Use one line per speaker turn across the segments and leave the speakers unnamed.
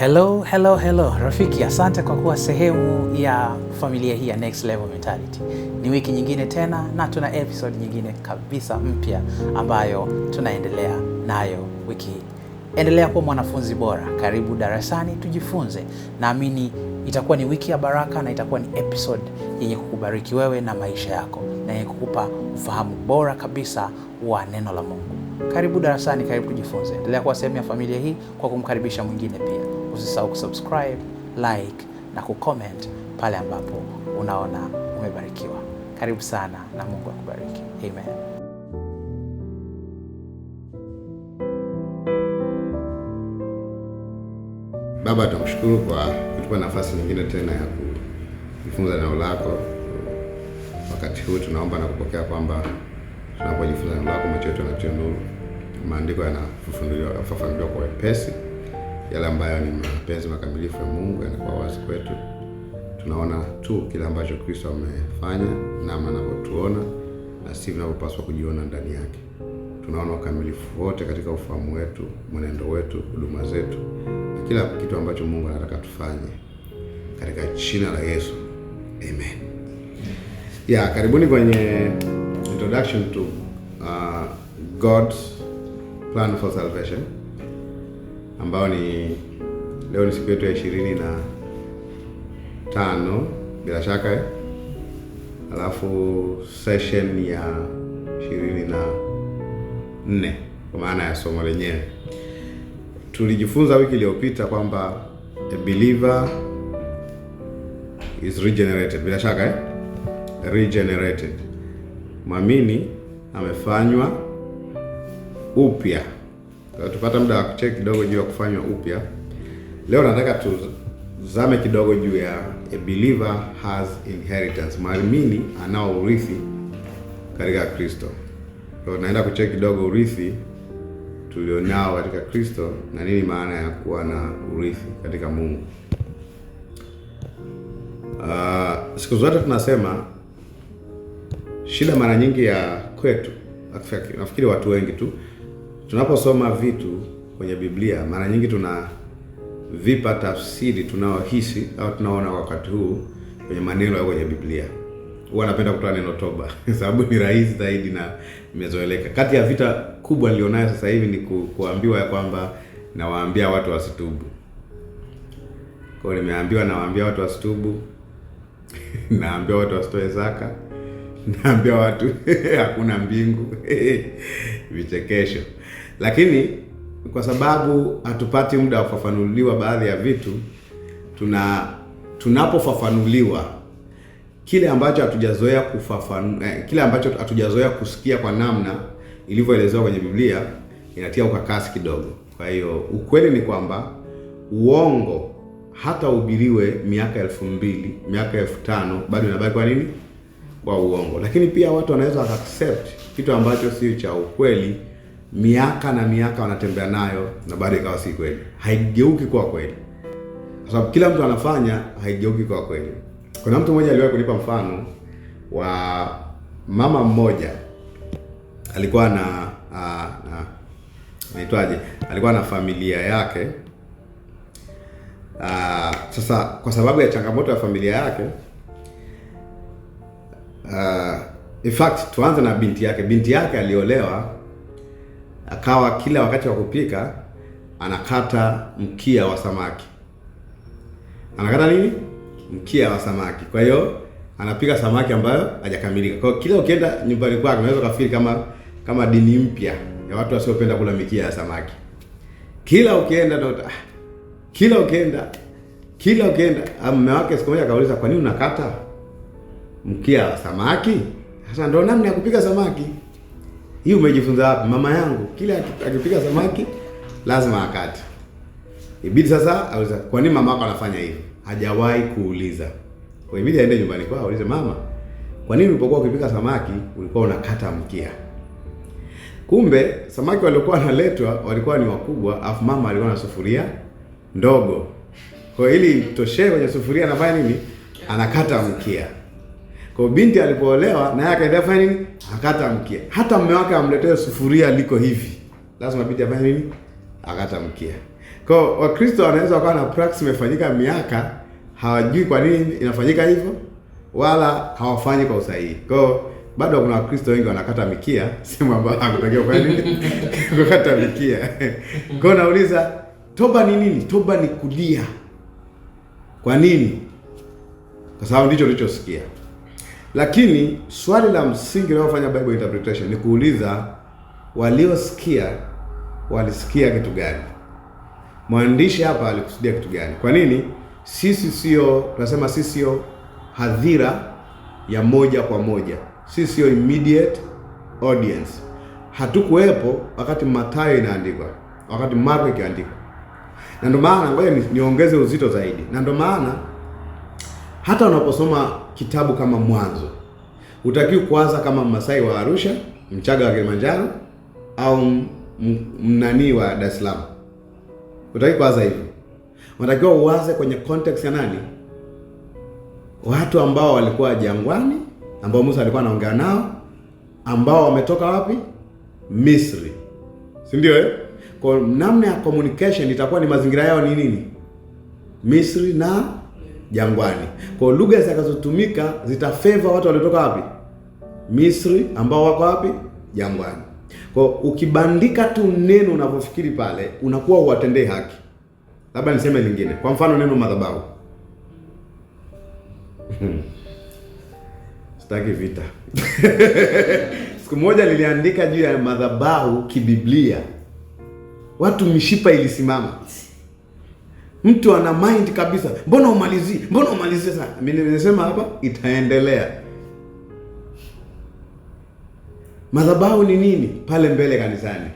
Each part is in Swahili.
Hello rafiki, asante kwa kuwa sehemu ya familia hii ya Next Level Mentality. Ni wiki nyingine tena na tuna episode nyingine kabisa mpya ambayo tunaendelea nayo wiki hii. Endelea kuwa mwanafunzi bora, karibu darasani tujifunze. Naamini itakuwa ni wiki ya baraka na itakuwa ni episode yenye kukubariki wewe na maisha yako na yenye kukupa ufahamu bora kabisa wa neno la Mungu. Karibu darasani, karibu tujifunze. Endelea kuwa sehemu ya familia hii kwa kumkaribisha mwingine pia. Usisahau kusubscribe, like na kucomment pale ambapo unaona umebarikiwa. Karibu sana na Mungu akubariki. Amen.
Baba, tunakushukuru kwa kutupa nafasi nyingine tena ya kujifunza neno lako. Wakati huu tunaomba na kupokea kwamba tunapojifunza neno lako macho yetu yanatia nuru. Maandiko yanafafanuliwa kwa wepesi. Yale ambayo ni mapenzi makamilifu ya Mungu yanakuwa wazi kwetu. Tunaona tu kile ambacho Kristo amefanya na anapotuona na sisi tunapaswa kujiona ndani yake. Tunaona ukamilifu wote katika ufahamu wetu, mwenendo wetu, huduma zetu, na kila kitu ambacho Mungu anataka tufanye katika jina la Yesu. Amen. Karibuni kwenye introduction to God's plan for salvation, ambao ni leo ni siku yetu ya 25 bila shaka, alafu session ya 24 kwa maana ya somo lenyewe. Tulijifunza wiki iliyopita kwamba a believer is regenerated, bila shaka regenerated. Mwamini amefanywa upya. Tupata muda wa kucheck kidogo juu ya kufanywa upya. Leo nataka tuzame kidogo juu ya a believer has inheritance. Mwamini anao urithi katika Kristo. Kwa naenda kucheck kidogo urithi tulionao katika Kristo na nini maana ya kuwa na urithi katika Mungu. Siku zote tunasema shida mara nyingi ya kwetu, nafikiri watu wengi tu, tunaposoma vitu kwenye Biblia mara nyingi tunavipa tafsiri tunaohisi au tunaona wakati huu kwenye maneno ya kwenye Biblia. Huwa napenda kutoa neno toba sababu ni rahisi zaidi na imezoeleka. Kati ya vita kubwa nilionayo sasa hivi ni kuambiwa ya kwamba nawaambia watu wasitubu. Kwa hiyo nimeambiwa nawaambia watu wasitubu, naambia watu wasitoe zaka, naambia watu hakuna mbingu, vichekesho. Lakini kwa sababu hatupati muda wa kufafanuliwa baadhi ya vitu, tunapofafanuliwa kile ambacho hatujazoea kusikia kwa namna ilivyoelezewa kwenye Biblia inatia ukakasi kidogo. Kwa hiyo ukweli ni kwamba uongo hata uhubiriwe miaka 2000, miaka 5000 bado inabaki kwa nini? Kwa uongo. Lakini pia watu wanaweza accept kitu ambacho sio cha ukweli miaka na miaka wanatembea nayo na bado ikawa si kweli. Haigeuki kwa kweli. Kwa sababu kila mtu anafanya, haigeuki kwa kweli. Kuna mtu mmoja aliwahi kunipa mfano wa mama mmoja alikuwa alikuwa na familia yake. Sasa kwa sababu ya changamoto ya familia yake, in fact tuanze na binti yake. Binti yake aliolewa, akawa kila wakati wa kupika anakata mkia wa samaki. Anakata nini? Mkia wa samaki. Kwa hiyo anapika samaki ambayo hajakamilika. Kwa hiyo kila ukienda nyumbani kwake unaweza kufikiri kama dini mpya ya watu wasiopenda kula mikia ya samaki. Kila ukienda mume wake siku moja akauliza, "Kwa nini unakata mkia wa samaki?" Sasa ndio namna ya kupika samaki. Hii umejifunza wapi? Mama yangu kila akipika samaki lazima akate. Ibidi sasa auliza, "Kwa nini mama wako anafanya hivi?" Hajawahi kuuliza. Kwa ibidi aende nyumbani kwao aulize, "Mama, kwa nini ulipokuwa ukipika samaki ulikuwa unakata mkia?" Kumbe samaki waliokuwa wanaletwa walikuwa ni wakubwa, afu mama alikuwa na sufuria ndogo. Kwa hiyo ili toshee kwenye sufuria anafanya nini? Anakata mkia. Kwa binti alipoolewa naye akaenda fanya nini? Akata mkia. Hata mume wake amletee sufuria liko hivi, lazima binti afanye nini? Akata mkia. Kwa Wakristo wanaweza wakawa na practice imefanyika miaka, hawajui kwa nini inafanyika hivyo, wala hawafanyi kwa usahihi. Kwa bado kuna Wakristo wengi wanakata mikia, sema ambao hakutakiwa kwa nini kukata mikia. Kwa nauliza, toba ni nini? Toba ni kulia. Kwa nini? Kwa sababu ndicho ulichosikia. Lakini swali la msingi linalofanya Bible interpretation ni kuuliza, waliosikia walisikia kitu gani? Mwandishi hapa alikusudia kitu gani? Kwa nini tunasema sisi sio hadhira ya moja kwa moja. Sisi sio immediate audience. Hatukuwepo wakati Mathayo inaandikwa, wakati Marko ikiandikwa. Na ndio maana ngoja niongeze uzito zaidi. Na ndio maana hata unaposoma kitabu kama Mwanzo, hutakiwi kuanza kama Masai wa Arusha, Mchaga wa Kilimanjaro au mnani wa Dar es Salaam. Hutakiwi kuanza hivyo. Unatakiwa uanze kwenye context ya nani? Watu ambao walikuwa jangwani, ambao Musa alikuwa anaongea nao, ambao wametoka wapi? Misri. Si ndio Kwa namna ya communication itakuwa ni mazingira yao ni nini? Misri na jangwani. Kwa lugha zitakazotumika zitafavor watu waliotoka wapi? Misri, ambao wako wapi? Jangwani. Kwa ukibandika tu neno unavyofikiri pale, unakuwa huwatendei haki. Labda niseme lingine. Kwa mfano neno madhabahu. Sitaki vita. Siku moja niliandika juu ya madhabahu kibiblia. Watu mishipa ilisimama. Mtu ana mind kabisa, mbona umalizie sana? Mimi nimesema hapa itaendelea. Madhabahu ni nini? Pale mbele kanisani.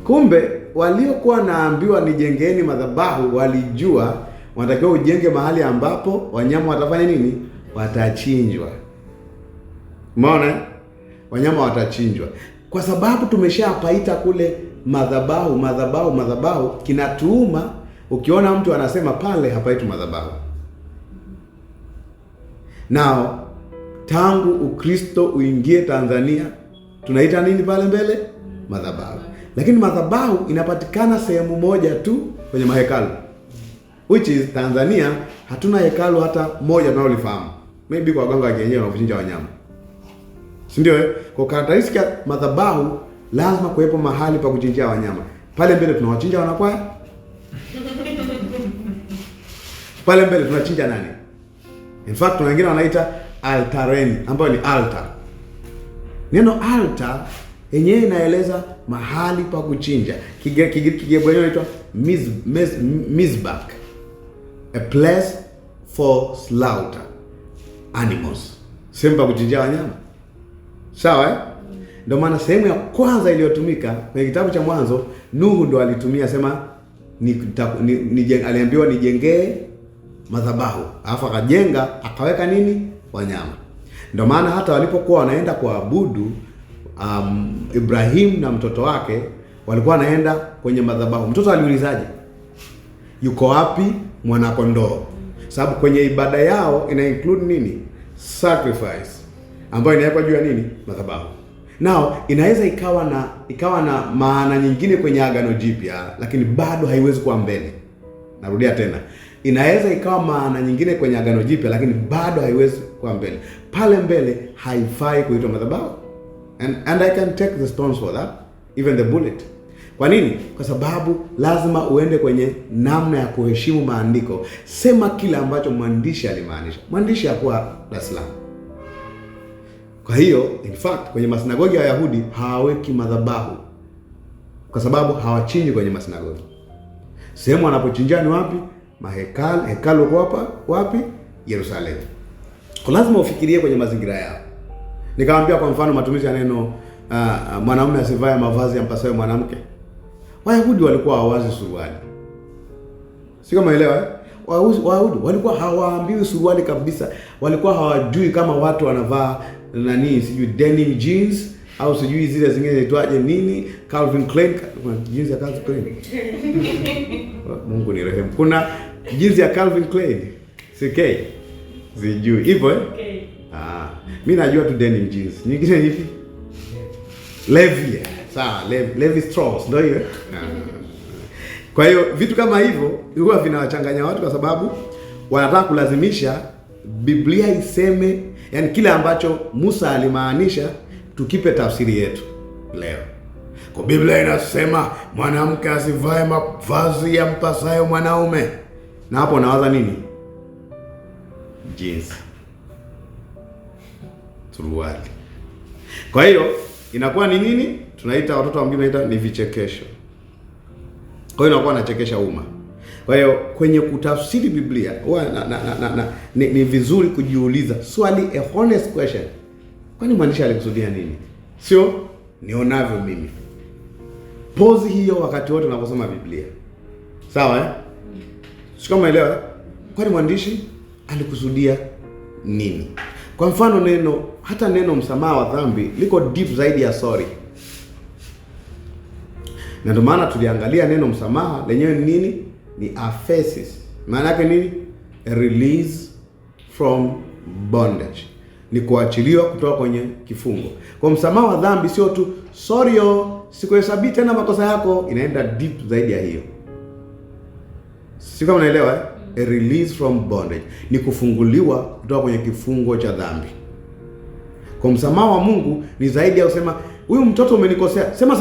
Kumbe waliokuwa naambiwa nijengeni madhabahu walijua wanatakiwa ujenge mahali ambapo wanyama watafanya nini? Watachinjwa. Umeona? Wanyama watachinjwa. Kwa sababu tumeshapaita kule madhabahu, kinatuuma ukiona mtu anasema pale hapaitu madhabahu. Nao tangu Ukristo uingie Tanzania, tunaita nini pale mbele? Madhabahu. Lakini madhabahu inapatikana sehemu moja tu kwenye mahekalu. Which is Tanzania hatuna hekalu hata moja tunalolifahamu. Maybe kwa waganga wa kienyeji wanaochinja wanyama. Si ndio Kwa karakteristika ya madhabahu lazima kuwepo mahali pa kuchinjia wanyama. Pale mbele tunawachinja wanakwaya. Pale mbele tunachinja nani? In fact kuna wengine wanaita altareni, ambayo ni altar. Neno altar yenyewe inaeleza mahali pa kuchinja. Kigebwenyo inaitwa mizbach. A place for slaughter animals. Sehemu pa kuchinjia wanyama. Sawa Ndio maana sehemu ya kwanza iliyotumika kwenye kitabu cha Mwanzo, Nuhu ndo alitumia sema aliambiwa nijengee madhabahu. Alafu akajenga, akaweka nini? Wanyama. Ndio maana hata walipokuwa wanaenda kuabudu Ibrahim na mtoto wake walikuwa wanaenda kwenye madhabahu. Mtoto aliulizaje? Yuko wapi mwana kondoo? Sababu kwenye ibada yao ina include nini? Sacrifice, ambayo inawekwa juu ya nini? Madhabahu. Nao inaweza ikawa na maana nyingine kwenye Agano Jipya, lakini bado haiwezi kuwa mbele. Narudia tena. Inaweza ikawa maana nyingine kwenye Agano Jipya, lakini bado haiwezi kuwa mbele. Pale mbele haifai kuitwa madhabahu. And I can take the stones for that, even the bullet. Kwa nini? Kwa sababu lazima uende kwenye namna ya kuheshimu maandiko. Sema kile ambacho mwandishi alimaanisha. Mwandishi hakuwa Dar es Salaam. Kwa hiyo, in fact, kwenye masinagogi ya Wayahudi hawaweki madhabahu, kwa sababu hawachinji kwenye masinagogi. Sehemu wanapochinja ni wapi? Mahekalu. Hekalu kwa wapi? Yerusalemu. Kwa lazima ufikirie kwenye mazingira yao. Nikamwambia kwa mfano matumizi ya neno mwanamume asivae mavazi yampasayo mwanamke. Wayahudi walikuwa hawazi suruali. Si kama elewa Wayahudi walikuwa hawaambiwi suruali kabisa. Walikuwa hawajui kama watu wanavaa sijui denim jeans au sijui zile zingine zinaitwaje nini, Calvin Klein, jeans ya Calvin Klein. Mungu ni rehemu. Kuna jeans ya Calvin Klein. CK. Sijui hivyo mimi najua tu denim jeans. Nyingine hivi Levi's. Sawa, Levi Strauss ndio hiyo. Kwa hiyo vitu kama hivyo huwa vinawachanganya watu, kwa sababu wanataka kulazimisha Biblia iseme, yani kile ambacho Musa alimaanisha tukipe tafsiri yetu leo. Kwa Biblia inasema mwanamke asivae mavazi ya mpasayo mwanaume. Na hapo unawaza nini? Jeans. Suruali. Kwa hiyo inakuwa ni nini? Tunaita watoto wa mjini ni vichekesho. Kwa hiyo inakuwa anachekesha umma. Kwa hiyo kwenye kutafsiri Biblia huwa ni vizuri kujiuliza swali, a honest question. Kwani mwandishi alikusudia nini? Sio nionavyo mimi. Pause hiyo wakati wote unaposoma Biblia. Sawa eh? Sio kama elewa. Kwani mwandishi alikusudia nini? Kwa mfano hata neno msamaha wa dhambi liko deep zaidi ya sorry. Na ndio maana tuliangalia neno msamaha lenyewe ni nini? Ni aphesis. Maana yake nini? A release from bondage. Ni kuachiliwa kutoka kwenye kifungo. Kwa msamaha wa dhambi sio tu sorry sikuhesabii tena makosa yako, inaenda deep zaidi ya hiyo. Sio kama unaelewa eh? A release from bondage ni kufunguliwa kutoka kwenye kifungo cha dhambi. Kwa msamaha wa Mungu ni zaidi ya kusema huyu mtoto umenikosea, sema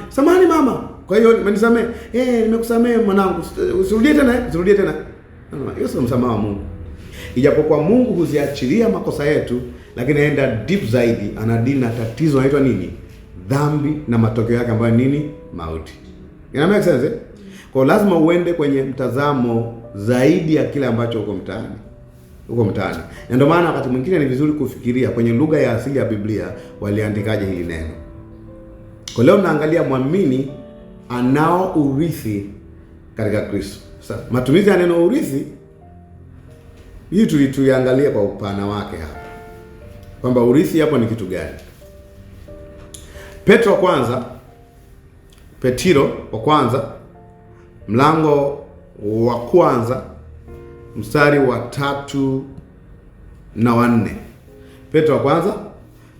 samahani mama, kwa hiyo umenisamee, nimekusamee mwanangu, usirudie tena. Hiyo sio msamaha wa Mungu. Ijapokuwa Mungu huziachilia makosa yetu, lakini aenda deep zaidi, anadili na tatizo linaloitwa nini? Dhambi na matokeo yake ambayo nini? Mauti. Ina make sense eh? Kwa lazima uende kwenye mtazamo zaidi ya kile ambacho uko mtaani. Na ndio maana wakati mwingine ni vizuri kufikiria kwenye lugha ya asili ya Biblia waliandikaje hili neno. Kwa leo naangalia mwamini anao urithi katika Kristo. Sasa matumizi ya neno urithi hii tuliangalia kwa upana wake hapa. Kwamba urithi hapo ni kitu gani? Petro wa kwanza mlango wa kwanza mstari wa 3 na 4. Petro wa kwanza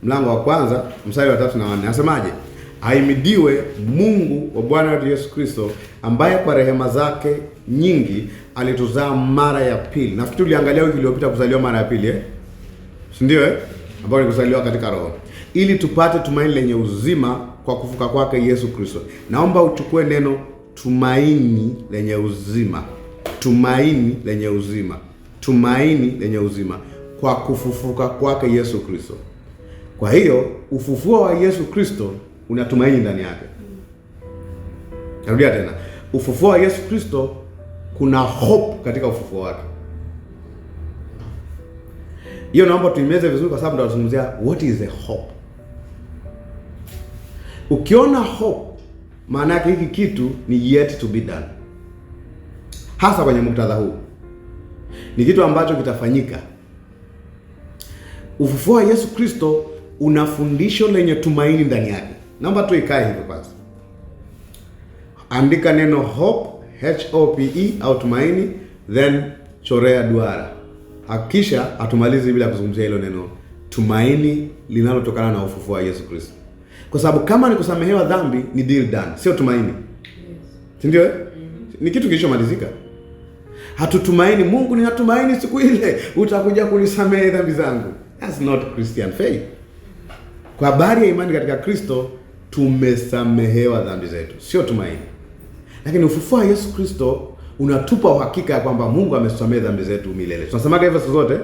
mlango wa kwanza mstari wa 3 na 4. Anasemaje? Ahimidiwe Mungu wa Bwana wetu Yesu Kristo, ambaye kwa rehema zake nyingi alituzaa mara ya pili. Nafikiri tuliangalia wiki iliyopita kuzaliwa mara ya pili si ndio ambao ni kuzaliwa katika roho, ili tupate tumaini lenye uzima kwa kufuka kwake Yesu Kristo. Naomba uchukue neno tumaini lenye uzima. Tumaini lenye uzima kwa kufufuka kwake Yesu Kristo. Kwa hiyo ufufuo wa Yesu Kristo una tumaini ndani yake. Narudia tena. Ufufuo wa Yesu Kristo kuna hope katika ufufuo wake. Hiyo naomba tuimeze vizuri, kwa sababu ndio tunazungumzia what is a hope. Ukiona hope, maana yake hiki kitu ni yet to be done. Hasa kwenye muktadha huu ni kitu ambacho kitafanyika. Ufufuo wa Yesu Kristo una fundisho lenye tumaini ndani yake. Naomba tu ikae hivyo kwanza. Andika neno hope, H-O-P-E au tumaini, then chorea duara. Hakisha atumalizi bila kuzungumzia hilo neno tumaini linalotokana na ufufuo wa Yesu Kristo. Kwa sababu kama ni kusamehewa dhambi ni deal done, sio tumaini. Si ndio? Ni kitu kilichomalizika. Hatutumaini Mungu, ninatumaini siku ile utakuja kunisamehe dhambi zangu. That's not Christian faith. Kwa habari ya imani katika Kristo tumesamehewa dhambi zetu, sio tumaini. Lakini ufufuo wa Yesu Kristo unatupa uhakika ya kwamba Mungu amesamehe dhambi zetu milele. Tunasemaga hivyo siku zote.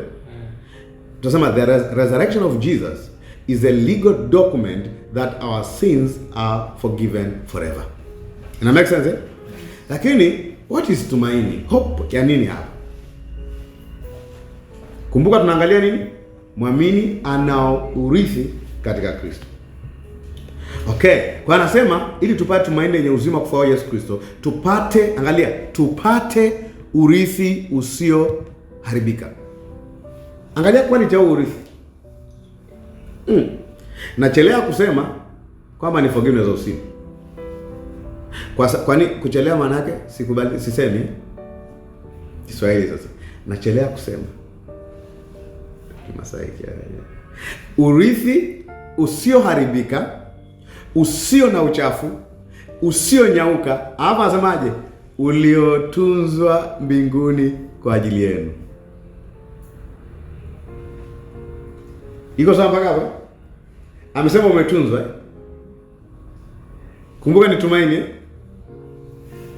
Tunasema the resurrection of Jesus is a legal document that our sins are forgiven forever. Ina make sense eh? Lakini what is tumaini? Hope ya nini hapa? Kumbuka tunaangalia nini? Mwamini anao urithi katika Kristo. Okay, kwa anasema ili tupate tumaini lenye uzima kufufuka Yesu Kristo, tupate urithi usio haribika. Angalia kwani cha urithi. Nachelea kusema kwamba ni forgiveness of sin. Kwani kuchelewa maana yake sisemi Kiswahili sasa. Nachelea kusema Masai. Urithi usioharibika usio na uchafu, usionyauka. Hapa anasemaje? Uliotunzwa mbinguni kwa ajili yenu. Iko sawa mpaka hapo? Amesema umetunzwa. Kumbuka ni tumaini.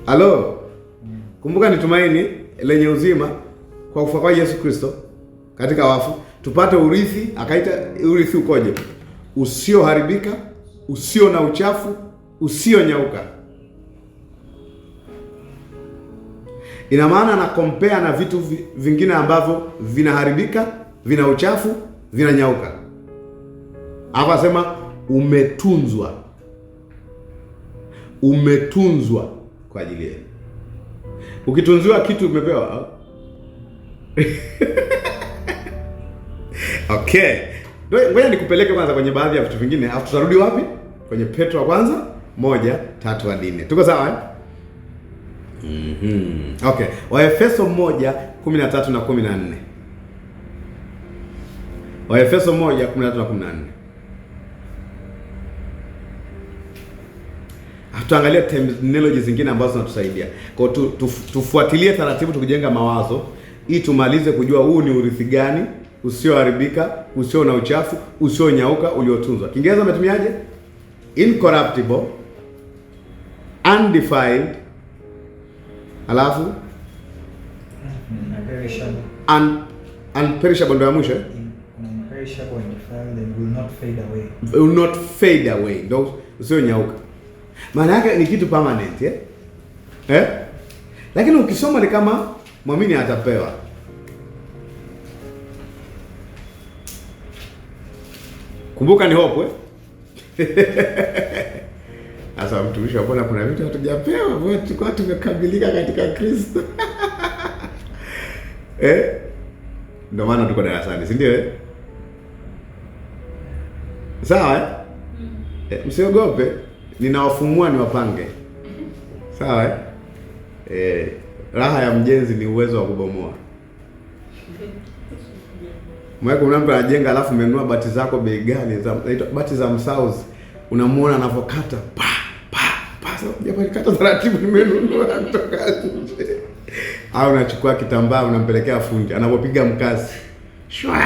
Halo. Kumbuka ni tumaini lenye uzima kwa kufa kwa Yesu Kristo katika wafu, tupate urithi. Akaita urithi ukoje? Usioharibika, usio na uchafu, usionyauka. Ina maana na compare na vitu vingine ambavyo vinaharibika, vina uchafu, vinanyauka. Hapa sema umetunzwa. Umetunzwa kwa ajili yenu. Ukitunziwa kitu umepewa. Okay. Ngoja nikupeleke kwanza kwenye baadhi ya vitu vingine, afu tutarudi wapi? Kwenye Petro wa kwanza 1:3-4. Tuko sawa eh? Okay. Waefeso 1:13 na 14. Waefeso 1:13 na 14. Tuangalie terminology zingine ambazo zinatusaidia. Kwa tufuatilie taratibu tukijenga mawazo ili tumalize kujua huu ni urithi gani usioharibika, usio na uchafu, usionyauka, uliotunzwa. Kiingereza umetumiaje? Incorruptible, undefiled, alafu unperishable ndio ya mwisho.
Imperishable, undefiled, and will not fade away.
Will not fade away. Ndio usionyauka. Maana yake ni kitu permanent, lakini ukisoma ni kama muamini atapewa. Kumbuka ni hope Sasa mtumishi, mbona kuna vitu hatujapewa? Mbona tulikuwa tumekamilika katika Kristo? Ndio maana tuko darasani, si ndio? Sawa msiogope. Ninawafumua niwapange. Sawa raha ya mjenzi ni uwezo wa kubomoa. Mweko mtu anajenga alafu umenunua bati zako bei gani? Inaitwa bati za Msauzi. Unamuona anavokata sasa jamani, kata taratibu, nimenunua kutoka nje. Au unachukua kitambaa unampelekea fundi anapopiga mkazi. Shwa.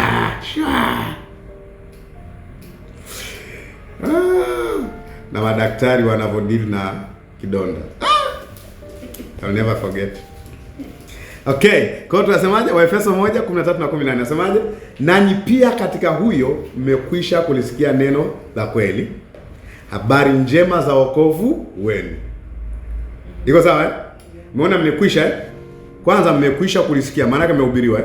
Na madaktari wanavodili na kidonda. I'll never forget. Okay, kwa hiyo tunasemaje? Waefeso 1:13 na 14 nasemaje? Nanyi pia katika huyo mmekwisha kulisikia neno la kweli, habari njema za wokovu wenu. Iko sawa Umeona mmekwisha Kwanza mmekwisha kulisikia, maana yake mmehubiriwa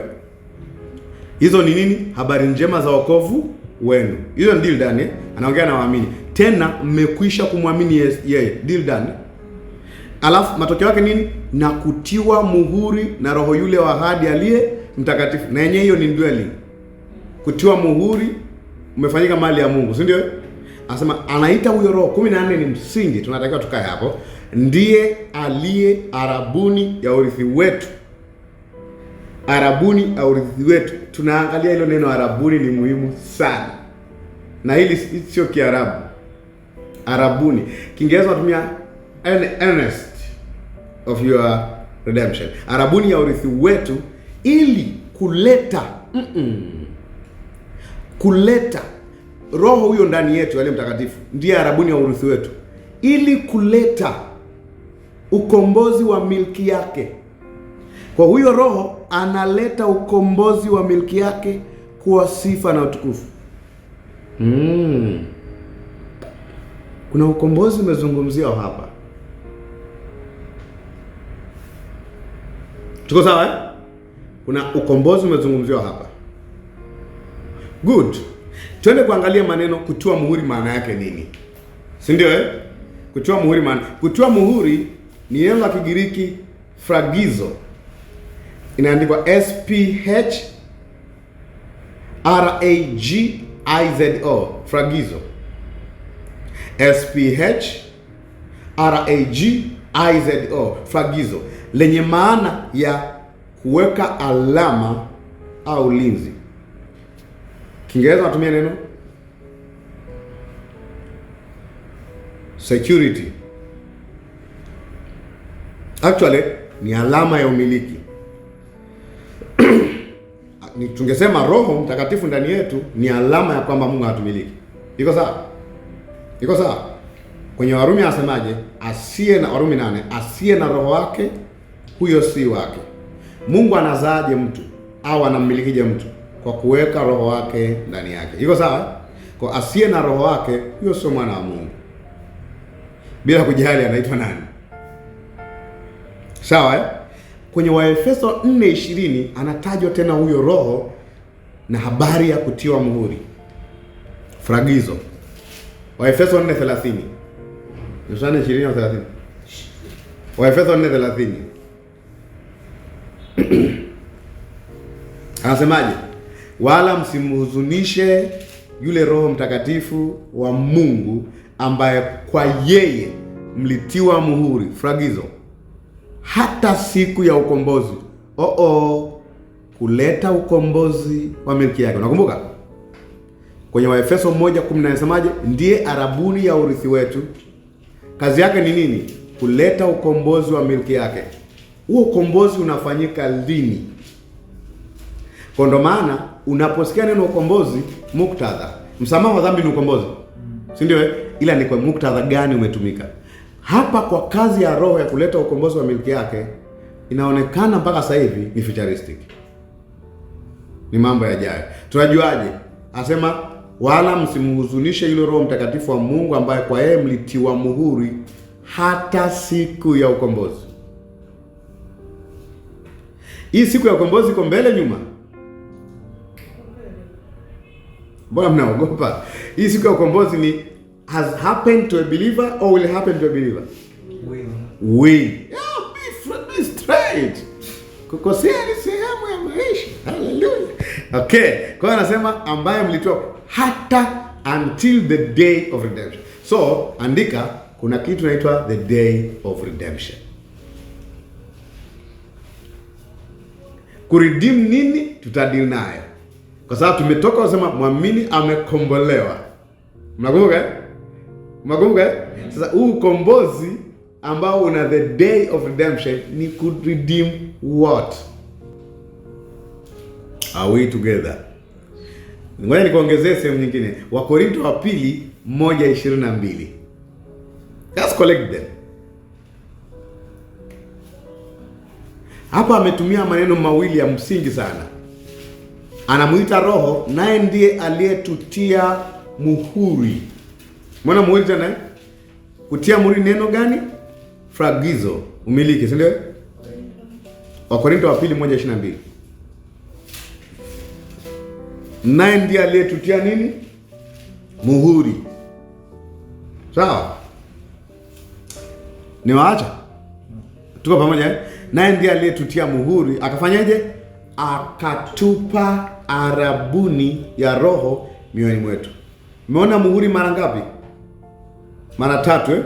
Hizo ni nini? Habari njema za wokovu wenu. Hizo ni deal done Anaongea na waamini. Tena mmekwisha kumwamini yeye. Deal done Alafu matokeo yake nini? Na kutiwa muhuri na Roho yule wa ahadi aliye mtakatifu. Na yenyewe hiyo ni dwelling. Kutiwa muhuri, umefanyika mali ya Mungu, si ndio? Anasema anaita huyo Roho. 14 ni msingi, tunatakiwa tukae hapo. Ndiye aliye arabuni ya urithi wetu. Arabuni ya urithi wetu. Tunaangalia hilo neno arabuni, ni muhimu sana. Na hili sio Kiarabu. Arabuni. Kiingereza watumia earnest of your redemption. Arabuni ya urithi wetu, ili kuleta Roho huyo ndani yetu aliye mtakatifu. Ndiye arabuni ya urithi wetu, ili kuleta ukombozi wa milki yake. Kwa huyo Roho analeta ukombozi wa milki yake kwa sifa na utukufu. Kuna ukombozi umezungumziwa hapa. Tuko sawa Kuna ukombozi umezungumziwa hapa. Good. Twende kuangalia maneno kutiwa muhuri maana yake nini. Si ndio Kutiwa muhuri maana. Kutiwa muhuri ni neno la Kigiriki phragizo. Inaandikwa SPHRAGIZO. Phragizo. SPHRAGIZO. Phragizo. Lenye maana ya kuweka alama au ulinzi. Kiingereza natumia neno security. Actually ni alama ya umiliki. Ni tungesema Roho Mtakatifu ndani yetu ni alama ya kwamba Mungu hatumiliki. Iko sawa? Iko sawa? Kwenye Warumi anasemaje? Warumi 8, asiye na roho wake huyo si wake. Mungu anazaaje mtu au anammilikije mtu? Kwa kuweka roho wake ndani yake. Iko sawa? Kwa asiye na roho wake huyo sio mwana wa Mungu. Bila kujali anaitwa nani. Sawa eh? Kwenye Waefeso 4:20 anatajwa tena huyo roho na habari ya kutiwa muhuri. Fragizo. Waefeso 4:30. Ni 20 au 30? Waefeso 4:30. Anasemaje? Wala msimhuzunishe yule Roho Mtakatifu wa Mungu ambaye kwa yeye mlitiwa muhuri. Fragizo. Hata siku ya ukombozi. Kuleta ukombozi wa milki yake. Unakumbuka? Kwenye Waefeso 1:10 anasemaje? Ndiye arabuni ya urithi wetu. Kazi yake ni nini? Kuleta ukombozi wa milki yake. Huo ukombozi unafanyika lini? Kwa ndo maana unaposikia neno ukombozi, muktadha. Msamaha wa dhambi ni ukombozi. Si ndio? Ila ni kwa muktadha gani umetumika? Hapa kwa kazi ya Roho ya kuleta ukombozi wa milki yake inaonekana mpaka sasa hivi ni futuristic. Ni mambo yajayo. Tunajuaje? Anasema wala msimhuzunishe yule Roho Mtakatifu wa Mungu ambaye kwa yeye mlitiwa muhuri hata siku ya ukombozi. Hii siku ya ukombozi iko mbele nyuma? Mbona mnaogopa? Hii siku ya ukombozi ni has happened to a believer or will happen to a believer? Will. Yeah, be straight. Kukosea ni sehemu ya maisha. Hallelujah. Okay. Kwa hiyo anasema ambaye mlitoa hata until the day of redemption. So, andika kuna kitu inaitwa the day of redemption. Kuredeem nini? Tutadili nayo. Kwa sababu tumetoka kusema muamini amekombolewa. Mnakumbuka? Mnakumbuka? Sasa huu ukombozi ambao una the day of redemption ni could redeem what? Are we together? Ngoja nikuongezee sehemu nyingine. Wakorintho wa pili 1:22. Let's collect them. Hapa ametumia maneno mawili ya msingi sana. Anamuita Roho naye ndiye aliyetutia muhuri. Mbona muhuri tena? Kutia muhuri neno gani? Fragizo, umiliki, si ndio? Wakorintho wa pili 1:22. Naye ndiye aliyetutia nini? Muhuri. Sawa? Niwaacha? Tuko pamoja eh? Naye ndiye aliyetutia muhuri, akafanyaje? Akatupa arabuni ya Roho mioyoni mwetu. Umeona muhuri mara ngapi? Mara 3 eh?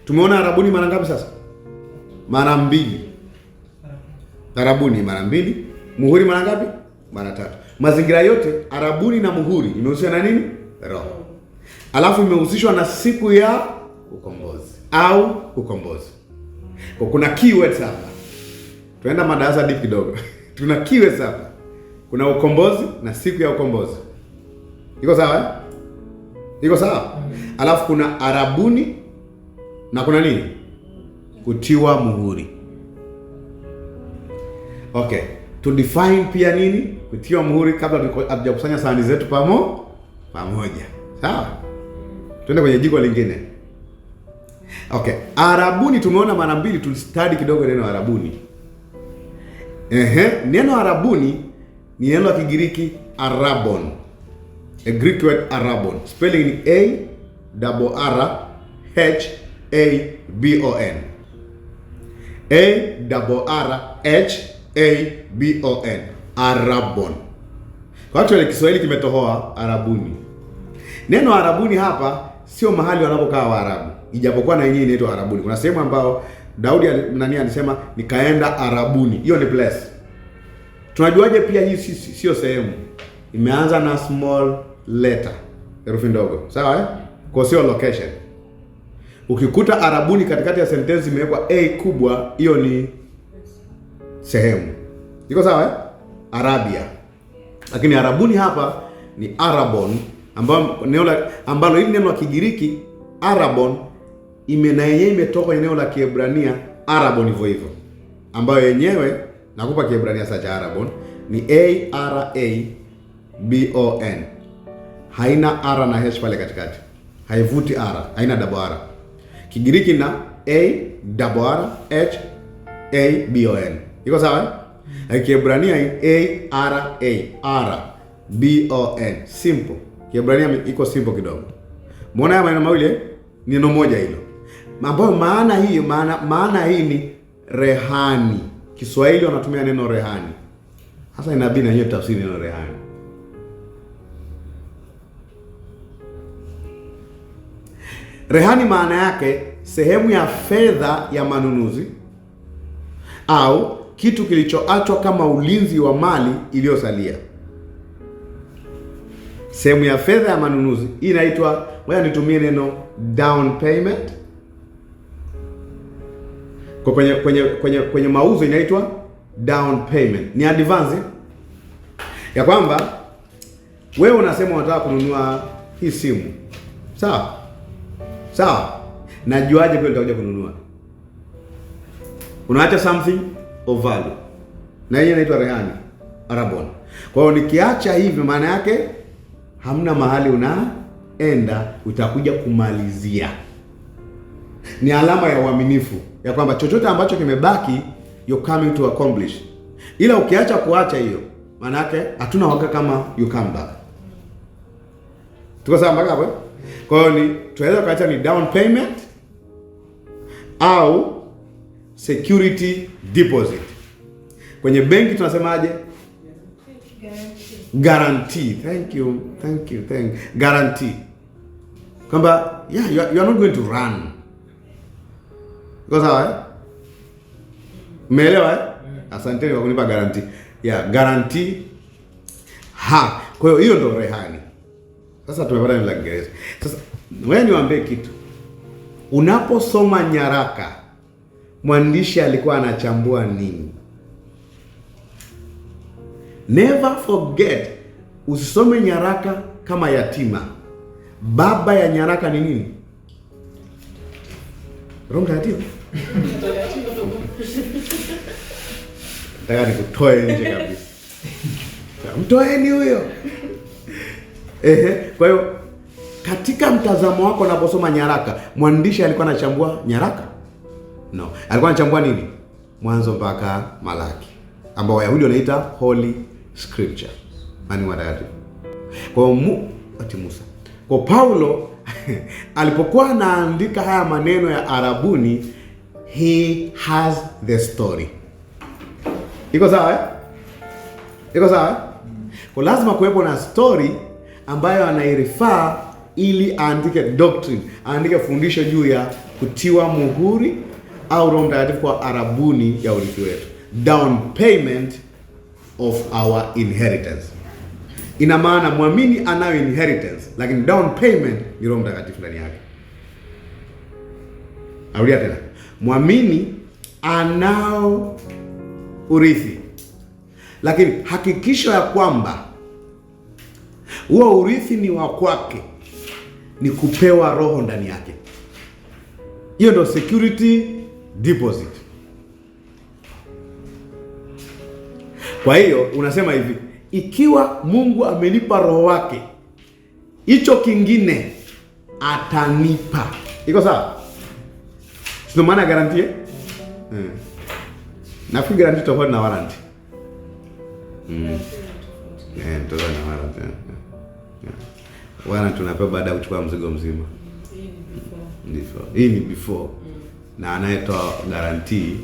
Tumeona arabuni mara ngapi sasa? Mara 2. Arabuni mara 2, muhuri mara ngapi? Mara 3. Mazingira yote arabuni na muhuri imehusishwa na nini? Roho. Alafu imehusishwa na siku ya ukombozi au ukombozi. Kwa kuna keywords hapa. Tuenda madarasa deep kidogo. Tuna keywords hapa. Kuna ukombozi na siku ya ukombozi. Iko sawa eh? Iko sawa? Alafu kuna arabuni na kuna nini? Kutiwa muhuri. Okay. To define pia nini? Kutiwa muhuri kabla hatujakusanya sahani zetu pamoja. Sawa? Tuende kwenye jiko lingine. Okay. Arabuni tumeona mara 2, tulistudy kidogo neno arabuni. Neno arabuni ni neno la Kigiriki arabon. A Greek word arabon. Spelling ni A-R-R-H-A-B-O-N. A-R-R-H-A-B-O-N. Arabon. Kwa watu wa Kiswahili kimetohoa arabuni. Neno arabuni hapa sio mahali wanapokaa Waarabu. Ijapokuwa na yenyewe inaitwa arabuni. Kuna sehemu ambao Daudi alisema nikaenda arabuni. Hiyo ni place. Tunajuaje pia hii sio sehemu? Imeanza na small letter. Herufi ndogo. Sawa eh? Kwa sio location. Ukikuta arabuni katikati ya sentensi imewekwa a kubwa, hiyo ni sehemu. Iko sawa eh? Arabia. Lakini arabuni hapa ni arabon, ambalo hili neno la Kigiriki arabon na yenyewe imetoka kwenye neno la Kiebrania arabon hivyo hivyo, ambayo yenyewe nakupa Kiebrania cha arabon ni arabon. Haina r na h pale katikati, haivuti r, haina double r. Kigiriki na a-r-h-a-b-o-n. Iko sawa eh? Kiebrania a-r-a-b-o-n. Simple. Kiebrania iko simple kidogo. Muona haya maneno mawili neno moja hilo, ambayo maana hii ni rehani. Kiswahili wanatumia neno rehani. Sasa inabidi na hiyo tafsiri neno rehani. Rehani maana yake sehemu ya fedha ya manunuzi au kitu kilichoachwa kama ulinzi wa mali iliyosalia. Sehemu ya fedha ya manunuzi hii inaitwa, ngoja nitumie neno down payment. Kwa kwenye mauzo inaitwa down payment. Ni advance ya kwamba wewe unasema unataka kununua hii simu. Sawa? Sawa? Najuaje kweli utakuja kununua? Unaacha something of value. Na hiyo inaitwa rehani, arabon. Kwa hiyo nikiacha hivi maana yake hamna mahali unaenda, utakuja kumalizia. Ni alama ya uaminifu ya kwamba chochote ambacho kimebaki you're coming to accomplish. Ila ukiacha kuacha hiyo maana yake hatuna waka kama you come back. Tuko sawa mpaka hapo? Kwa hiyo ni tunaweza kuacha ni down payment au security deposit. Kwenye benki tunasemaje? Guarantee. Thank you. Guarantee. Kwamba you are not going to run. Kwa sawa eh? Umeelewa eh? Asanteni kwa kunipa guarantee. Guarantee. Kwa hiyo ndio rehani. Sasa tumepata neno la Kiingereza. Sasa wewe niwaambie kitu. Unaposoma nyaraka, mwandishi alikuwa anachambua nini? Never forget, usisome nyaraka kama yatima. Baba ya nyaraka ni nini? Roho Mtakatifu. Nataka nikutoe nje kabisa. Mtoeni huyo. Kwa hiyo katika mtazamo wako unaposoma nyaraka, mwandishi alikuwa anachambua nyaraka? No. Alikuwa anachambua nini? Mwanzo mpaka Malaki, ambao Wayahudi wanaita Holy Scripture. Maandiko matakatifu. Kwa Musa. Kwa Paulo alipokuwa anaandika haya maneno ya arabuni, he has the story. Iko sawa eh? Iko sawa? Kwa lazima kuwepo na story ambayo anairifaa ili aandike doctrine, aandike fundisho juu ya kutiwa muhuri au Roho Mtakatifu kwa arabuni ya urithi wetu. Down payment of our inheritance. Ina maana muamini anayo inheritance, lakini down payment ni Roho Mtakatifu ndani yake. Aulia tena. Muamini anao urithi, lakini hakikisho ya kwamba huo urithi ni wa kwake ni kupewa roho ndani yake. Hiyo ndio security deposit. Kwa hiyo unasema hivi, ikiwa Mungu amenipa roho wake, hicho kingine atanipa. Iko sawa? Sio maana guarantee? Nafikiri guarantee tofauti na warranty. Tofauti na warranty. Warranty tunapewa baada ya kuchukua mzigo mzima. Hii ni before. Na anayetoa guarantee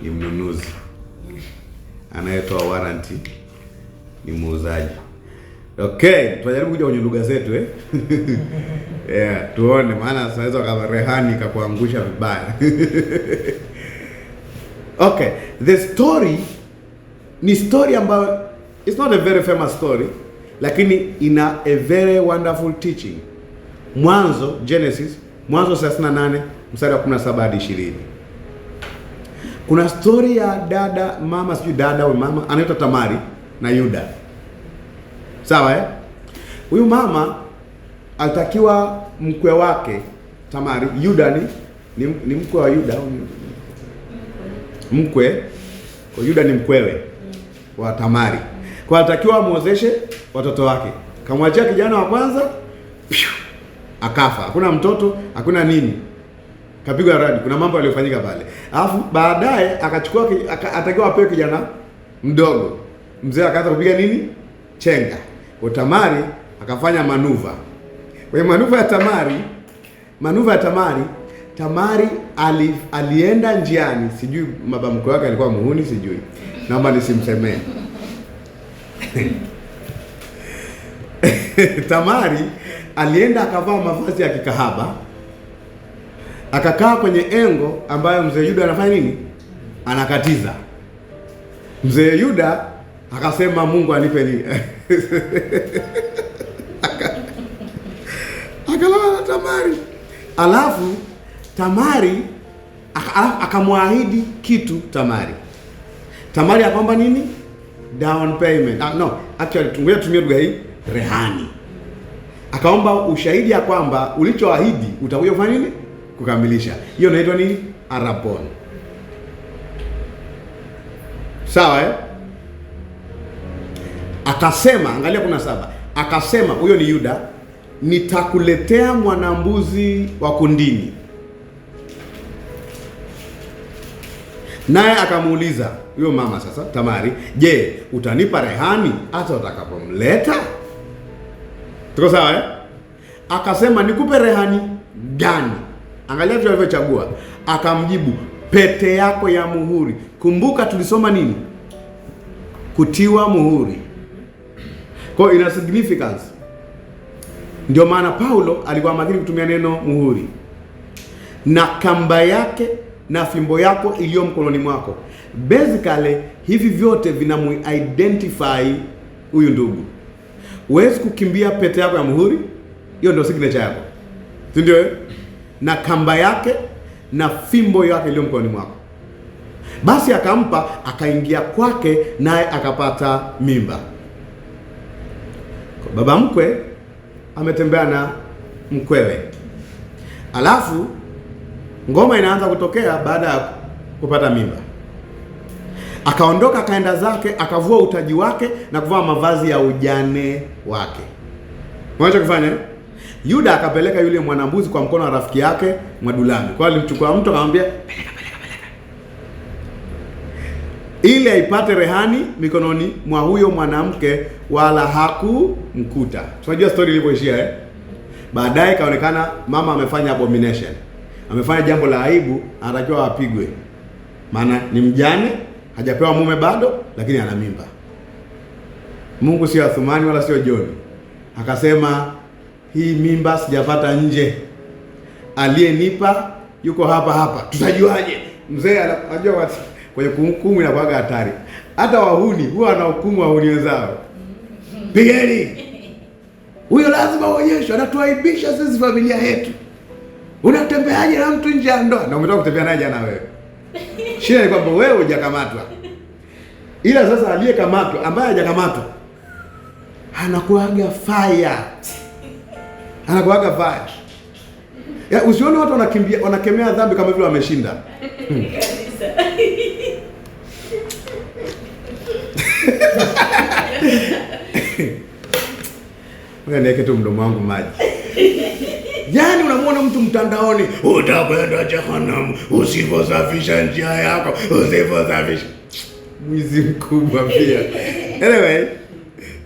ni mnunuzi. Anayetoa warranty ni muuzaji. Okay, tunajaribu kuja kwenye lugha zetu tuone, maana tunaweza kama rehani kakuangusha vibaya. Okay, the story ni story ambayo it's not a very famous story, lakini ina a very wonderful teaching. Mwanzo, Genesis, Mwanzo 38 mstari wa 17 hadi 20. Kuna story ya dada mama, sijui dada au mama anaitwa Tamari na Yuda. Sawa eh? Huyu mama alitakiwa mkwe wake Tamari, Yuda ni mkwe wa Yuda au mkwe, kwa Yuda ni mkwewe wa Tamari. Kwa alitakiwa amwozeshe watoto wake. Kamwachia kijana wa kwanza, akafa. Hakuna mtoto, hakuna nini. Kapigwa radi. Kuna mambo yaliyofanyika pale. Alafu baadaye akachukua atakiwa apewe kijana mdogo. Mzee akaanza kupiga nini? Chenga. Kwa Tamari akafanya manuva. Kwa manuva ya Tamari alienda njiani, sijui baba mkwe wake alikuwa muhuni, sijui. Naomba nisimsemee. Tamari alienda akavaa mavazi ya kikahaba, akakaa kwenye engo ambayo mzee Yuda anafanya nini? Anakatiza. Mzee Yuda akasema Mungu anipe nini? Akalala na Tamari. Alafu Tamari akamwahidi kitu Tamari akwamba nini? Down payment. No, actually tungoja tumie lugha hii, rehani. Akaomba ushahidi ya kwamba ulichoahidi utakuja kufanya nini? Kukamilisha. Hiyo inaitwa nini? Arabon. Sawa eh? Akasema, angalia kuna 7. Akasema, huyo ni Yuda, nitakuletea mwanambuzi wa kundini. Naye akamuuliza huyo mama sasa Tamari, je, utanipa rehani hata utakapomleta? Tuko sawa eh? Akasema, nikupe rehani gani? Angalia vitu alivyochagua. Akamjibu, pete yako ya muhuri. Kumbuka tulisoma nini? Kutiwa muhuri. Kwa ina significance. Ndio maana Paulo alikuwa makini kutumia neno muhuri. Na kamba yake na fimbo yako iliyo mkononi mwako. Basically hivi vyote vinamu-identify huyu ndugu. Huwezi kukimbia pete yako ya muhuri, hiyo ndio signature yako. Si ndio? Na kamba yake na fimbo yake iliyo mkononi mwako. Basi akampa, akaingia kwake, naye akapata mimba. Baba mkwe ametembea na mkwewe. Alafu ngoma inaanza kutokea baada ya kupata mimba. Akaondoka akaenda zake, akavua utaji wake na kuvaa mavazi ya ujane wake. Mwacha kufanya? Yuda akapeleka yule mwanambuzi kwa mkono wa rafiki yake Mwadulami. Kwa alimchukua mtu akamwambia, peleka. Ili aipate rehani mikononi mwa huyo mwanamke, wala hakumkuta. Tunajua story ilivyoishia eh? Baadaye kaonekana mama amefanya abomination. Amefanya jambo la aibu, anatakiwa apigwe. Maana ni mjane, hajapewa mume bado, lakini ana mimba. Mungu sio Athumani wala sio John. Akasema, hii mimba sijapata nje. Aliyenipa yuko hapa. Tutajuaje? Mzee anajua watu kwenye hukumu inakuwa hatari. Hata wahuni huwa wanahukumu wahuni wenzao. Pigeni. Huyo lazima uonyeshwe, anatuaibisha sisi familia yetu. Unatembeaje na mtu nje ya ndoa? Na umetoka kutembea naye jana wewe. Shida ni kwamba wewe hujakamatwa. Ila sasa aliyekamatwa, ambaye hajakamatwa, anakuaga fire. Ya, usione watu wanakemea dhambi kama vile wameshinda. Wewe niweke tu mdomo wangu maji. Yaani unamwona mtu mtandaoni, utakwenda jehanamu usipozafisha njia yako, usipozafisha. Mwizi mkubwa pia. Anyway,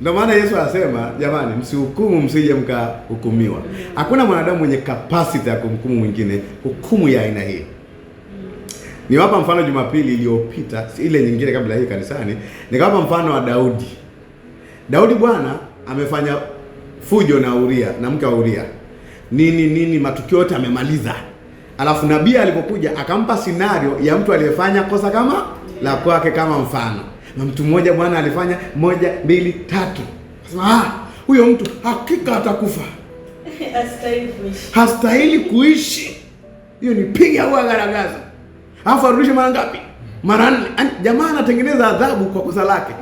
ndio maana Yesu anasema, jamani, msihukumu msije mkahukumiwa. Hakuna mwanadamu mwenye capacity ya kumhukumu mwingine hukumu ya aina hiyo. Niwapa mfano Jumapili iliyopita, ile nyingine kabla hii kanisani, nikawapa mfano wa Daudi. Daudi bwana amefanya fujo na Uria, na mke wa Uria. Nini matukio yote amemaliza. Alafu nabii alipokuja akampa scenario ya mtu aliyefanya kosa kama la kwake kama mfano. Na mtu mmoja bwana alifanya 1, 2, 3. Akasema huyo mtu hakika atakufa. Hastahili kuishi. Hiyo ni piga au garagaza. Alafu arudishe mara ngapi? Mara 4. Jamaa anatengeneza adhabu kwa kosa lake.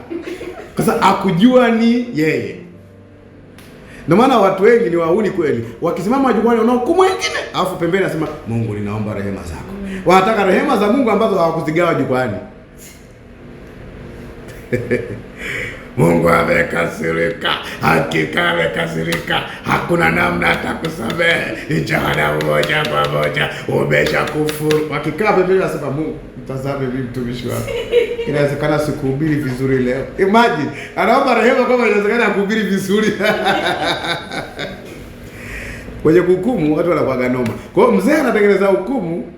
Kwa sababu akujua ni yeye. Ndio maana watu wengi ni wauni kweli. Wakisimama jukwani wanahukumu wengine, alafu pembeni anasema Mungu ninaomba rehema zako. Wanataka rehema za Mungu ambazo hawakuzigawa jukwani. Mungu amekasirika, hakika amekasirika, hakuna namna atakusamehe, jehanamu moja kwa moja, umeshakufuru. Wakikaa pembeni wanasema Mungu, mtazame mimi mtumishi wako. Inawezekana sikuhubiri vizuri leo. Imagine, anaomba rehema kama inawezekana kuhubiri vizuri. Kwenye hukumu watu wanakuwa noma. Kwa hiyo mzee anatengeneza hukumu,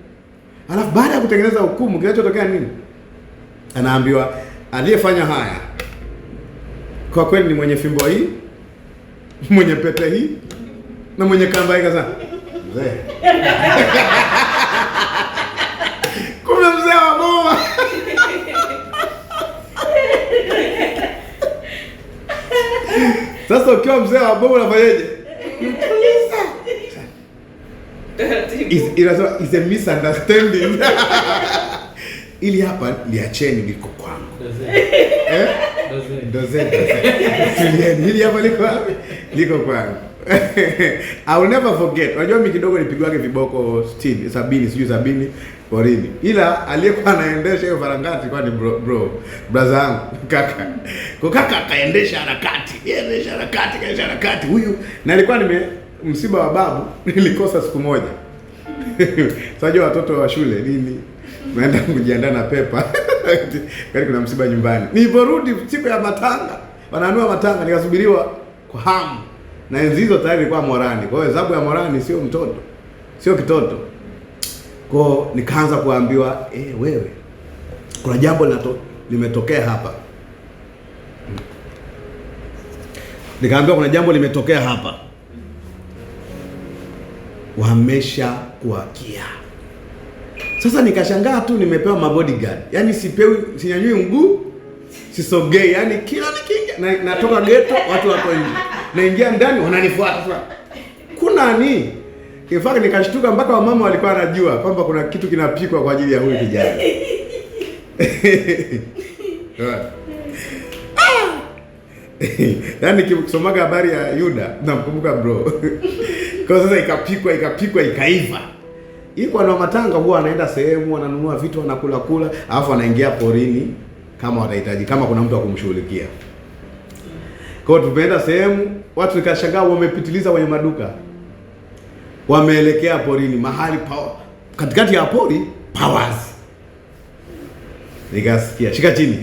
alafu baada ya kutengeneza hukumu kinachotokea nini? Anaambiwa aliyefanya haya kwa kweli ni mwenye fimbo hii, mwenye pete hii, na mwenye kamba hii. Kaza mzee. Kumbe mzee wa boma. Sasa ukiwa mzee wa boma unafanyaje? Is a misunderstanding. Ili hapa liacheni liko kwangu. Doze. Tulieni. Ili hapa liko kwangu. I will never forget. Unajua mimi kidogo nipigwake viboko 70 porini. Ila aliyekuwa anaendesha hiyo farangati kwa ni brother yangu, kaka. Kwa kaka kaendesha harakati. Huyu na alikuwa msiba wa babu nilikosa siku moja. Sasa watoto wa shule nini? Naenda kujiandaa na pepa. Kali kuna msiba nyumbani. Niliporudi siku ya matanga, wananua matanga nikasubiriwa kwa hamu. Na enzi hizo tayari ilikuwa Morani. Kwa hiyo hesabu ya Morani sio mtoto. Sio kitoto. Kwa nikaanza kuambiwa, wewe kuna jambo limetokea hapa. Nikaambiwa kuna jambo limetokea hapa. Wamesha kuakia. Sasa nikashangaa tu nimepewa mabodyguard. Yaani sinyanyui mguu, sisogei. Yaani kila nikiingia natoka ghetto watu wako nje. Naingia ndani wananifuata sasa. Kuna nini? In fact nikashtuka mpaka wamama walikuwa wanajua kwamba kuna kitu kinapikwa kwa ajili ya huyu kijana. Yaani nikisomaga habari ya Yuda namkumbuka bro. Kwa sasa ikapikwa ikaiva. Iko na matanga huwa anaenda sehemu wananunua vitu wanakula alafu anaingia porini kama watahitaji, kama kuna mtu akumshughulikia. Kwa hiyo tumeenda sehemu watu nikashangaa wamepitiliza kwenye maduka. Wameelekea porini mahali katikati ya pori pawazi. Nikasikia shika chini.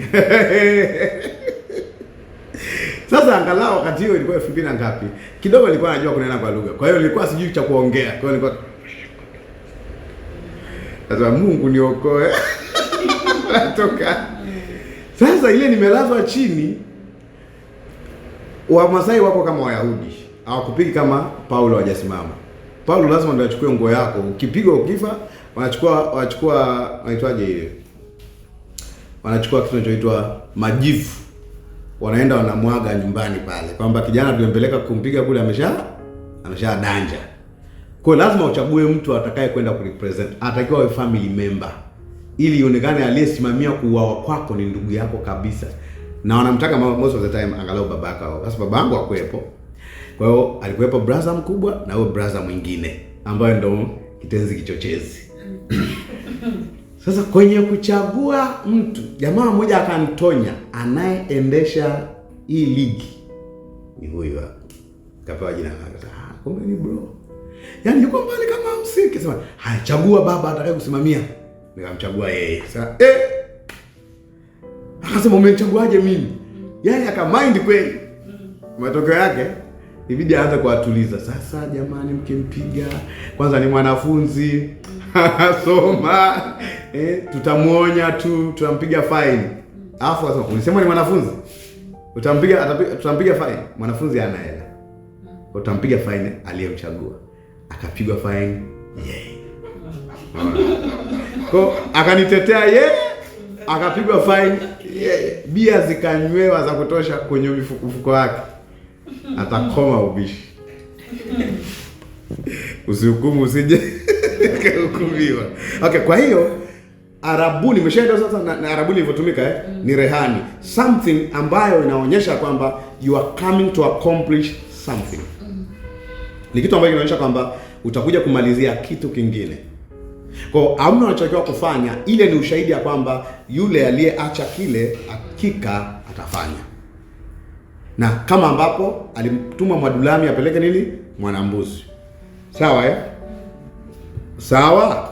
Sasa angalau wakati hiyo ilikuwa 2000 na ngapi. Kidogo nilikuwa najua kunena kwa lugha. Kwa hiyo nilikuwa sijui cha kuongea. Kwa hiyo nilikuwa sasa Mungu niokoe. Natoka. Sasa ile nimelazwa chini. Wamasai wako kama Wayahudi. Hawakupigi kama Paulo hajasimama. Paulo lazima ndio achukue nguo yako. Ukipigwa ukifa, wanachukua waitwaje ile? Wanachukua kitu kinachoitwa majivu. Wanaenda wanamwaga nyumbani pale. Kwamba kijana tulimpeleka kumpiga kule amesha danja. Kwa lazima uchague mtu atakaye kwenda kurepresent. Atakiwa awe family member. Ili ionekane aliyesimamia kuuawa kwako ni ndugu yako kabisa. Na wanamtaka most of the time angalau babaka wao. Sasa babangu hakuepo. Kwa hiyo alikuwepo brother mkubwa na huyo brother mwingine ambaye ndo kitenzi kichochezi. Sasa kwenye kuchagua mtu, jamaa mmoja akanitonya, anayeendesha hii ligi ni huyu hapa. Kapewa jina lake. Kumbe ni bro. Yaani yuko mbali kama msiki. Sema, "Haya chagua baba atakaye kusimamia." Nikamchagua yeye. Sasa akasema umenichaguaje mimi? Yaani akamind kweli. Matokeo yake ibidi aanze kuwatuliza. Sasa jamani mkimpiga, kwanza ni mwanafunzi, soma, tutamuonya tu, tutampiga fine. Alafu sasa ulisema ni mwanafunzi. Tutampiga fine. Mwanafunzi hana hela. Utampiga fine aliyemchagua. Akapigwa fine yeye. Kwa akanitetea yeye, akapigwa fine yeye. Bia zikanywewa za kutosha kwenye mfuko wake. Atakoma ubishi. usihukumu usije kuhukumiwa. Okay, kwa hiyo arabuni, nimeshaenda sasa na arabuni ilivyotumika ni rehani, something ambayo inaonyesha kwamba you are coming to accomplish something. Ni kitu ambacho kinaonyesha kwamba utakuja kumalizia kitu kingine. Kwa hamna unachotakiwa kufanya, ile ni ushahidi ya kwamba yule aliyeacha kile hakika atafanya. Na kama ambapo alimtuma Mwadulami apeleke nini? Mwanambuzi. Sawa Sawa?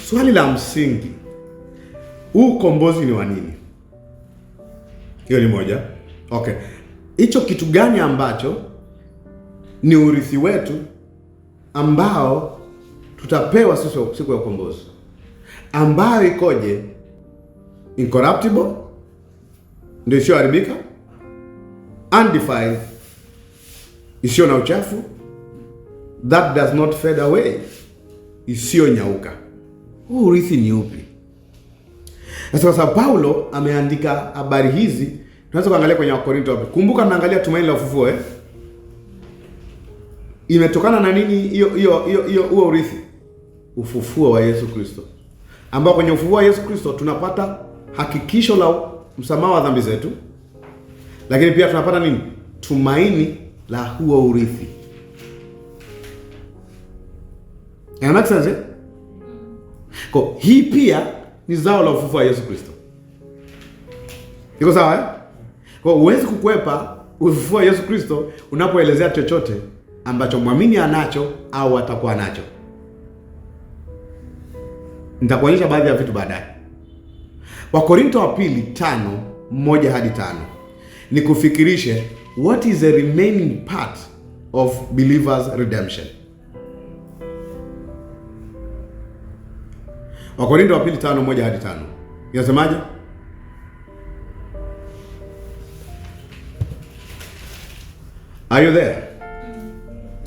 Swali la msingi, ukombozi ni wa nini? Hiyo ni moja. Okay. Hicho kitu gani ambacho ni urithi wetu ambao tutapewa sisi siku ya ukombozi, ambayo ikoje? Incorruptible, ndio isiyoharibika, undefiled, isiyo na uchafu, that does not fade away, isiyo nyauka. Huu urithi ni upi? Sasa kwa Paulo ameandika habari hizi, tunaweza kuangalia kwenye Wakorintho wapi. Kumbuka tunaangalia tumaini la ufufuo imetokana na nini hiyo urithi? Ufufuo wa Yesu Kristo. Ambao kwenye ufufuo wa Yesu Kristo tunapata hakikisho la msamaha wa dhambi zetu. Lakini pia tunapata nini? Tumaini la huo urithi. Make sense? Kwa hii pia ni zao la ufufuo wa Yesu Kristo. Iko sawa? Kwa huwezi kukwepa ufufuo wa Yesu Kristo unapoelezea chochote ambacho mwamini anacho au atakuwa nacho. Nitakuonyesha baadhi ya vitu baadaye. Wakorintho wa pili 5:1-5 ni kufikirishe what is the remaining part of believers redemption. Wakorintho wa pili 5:1-5 inasemaje? Are you there?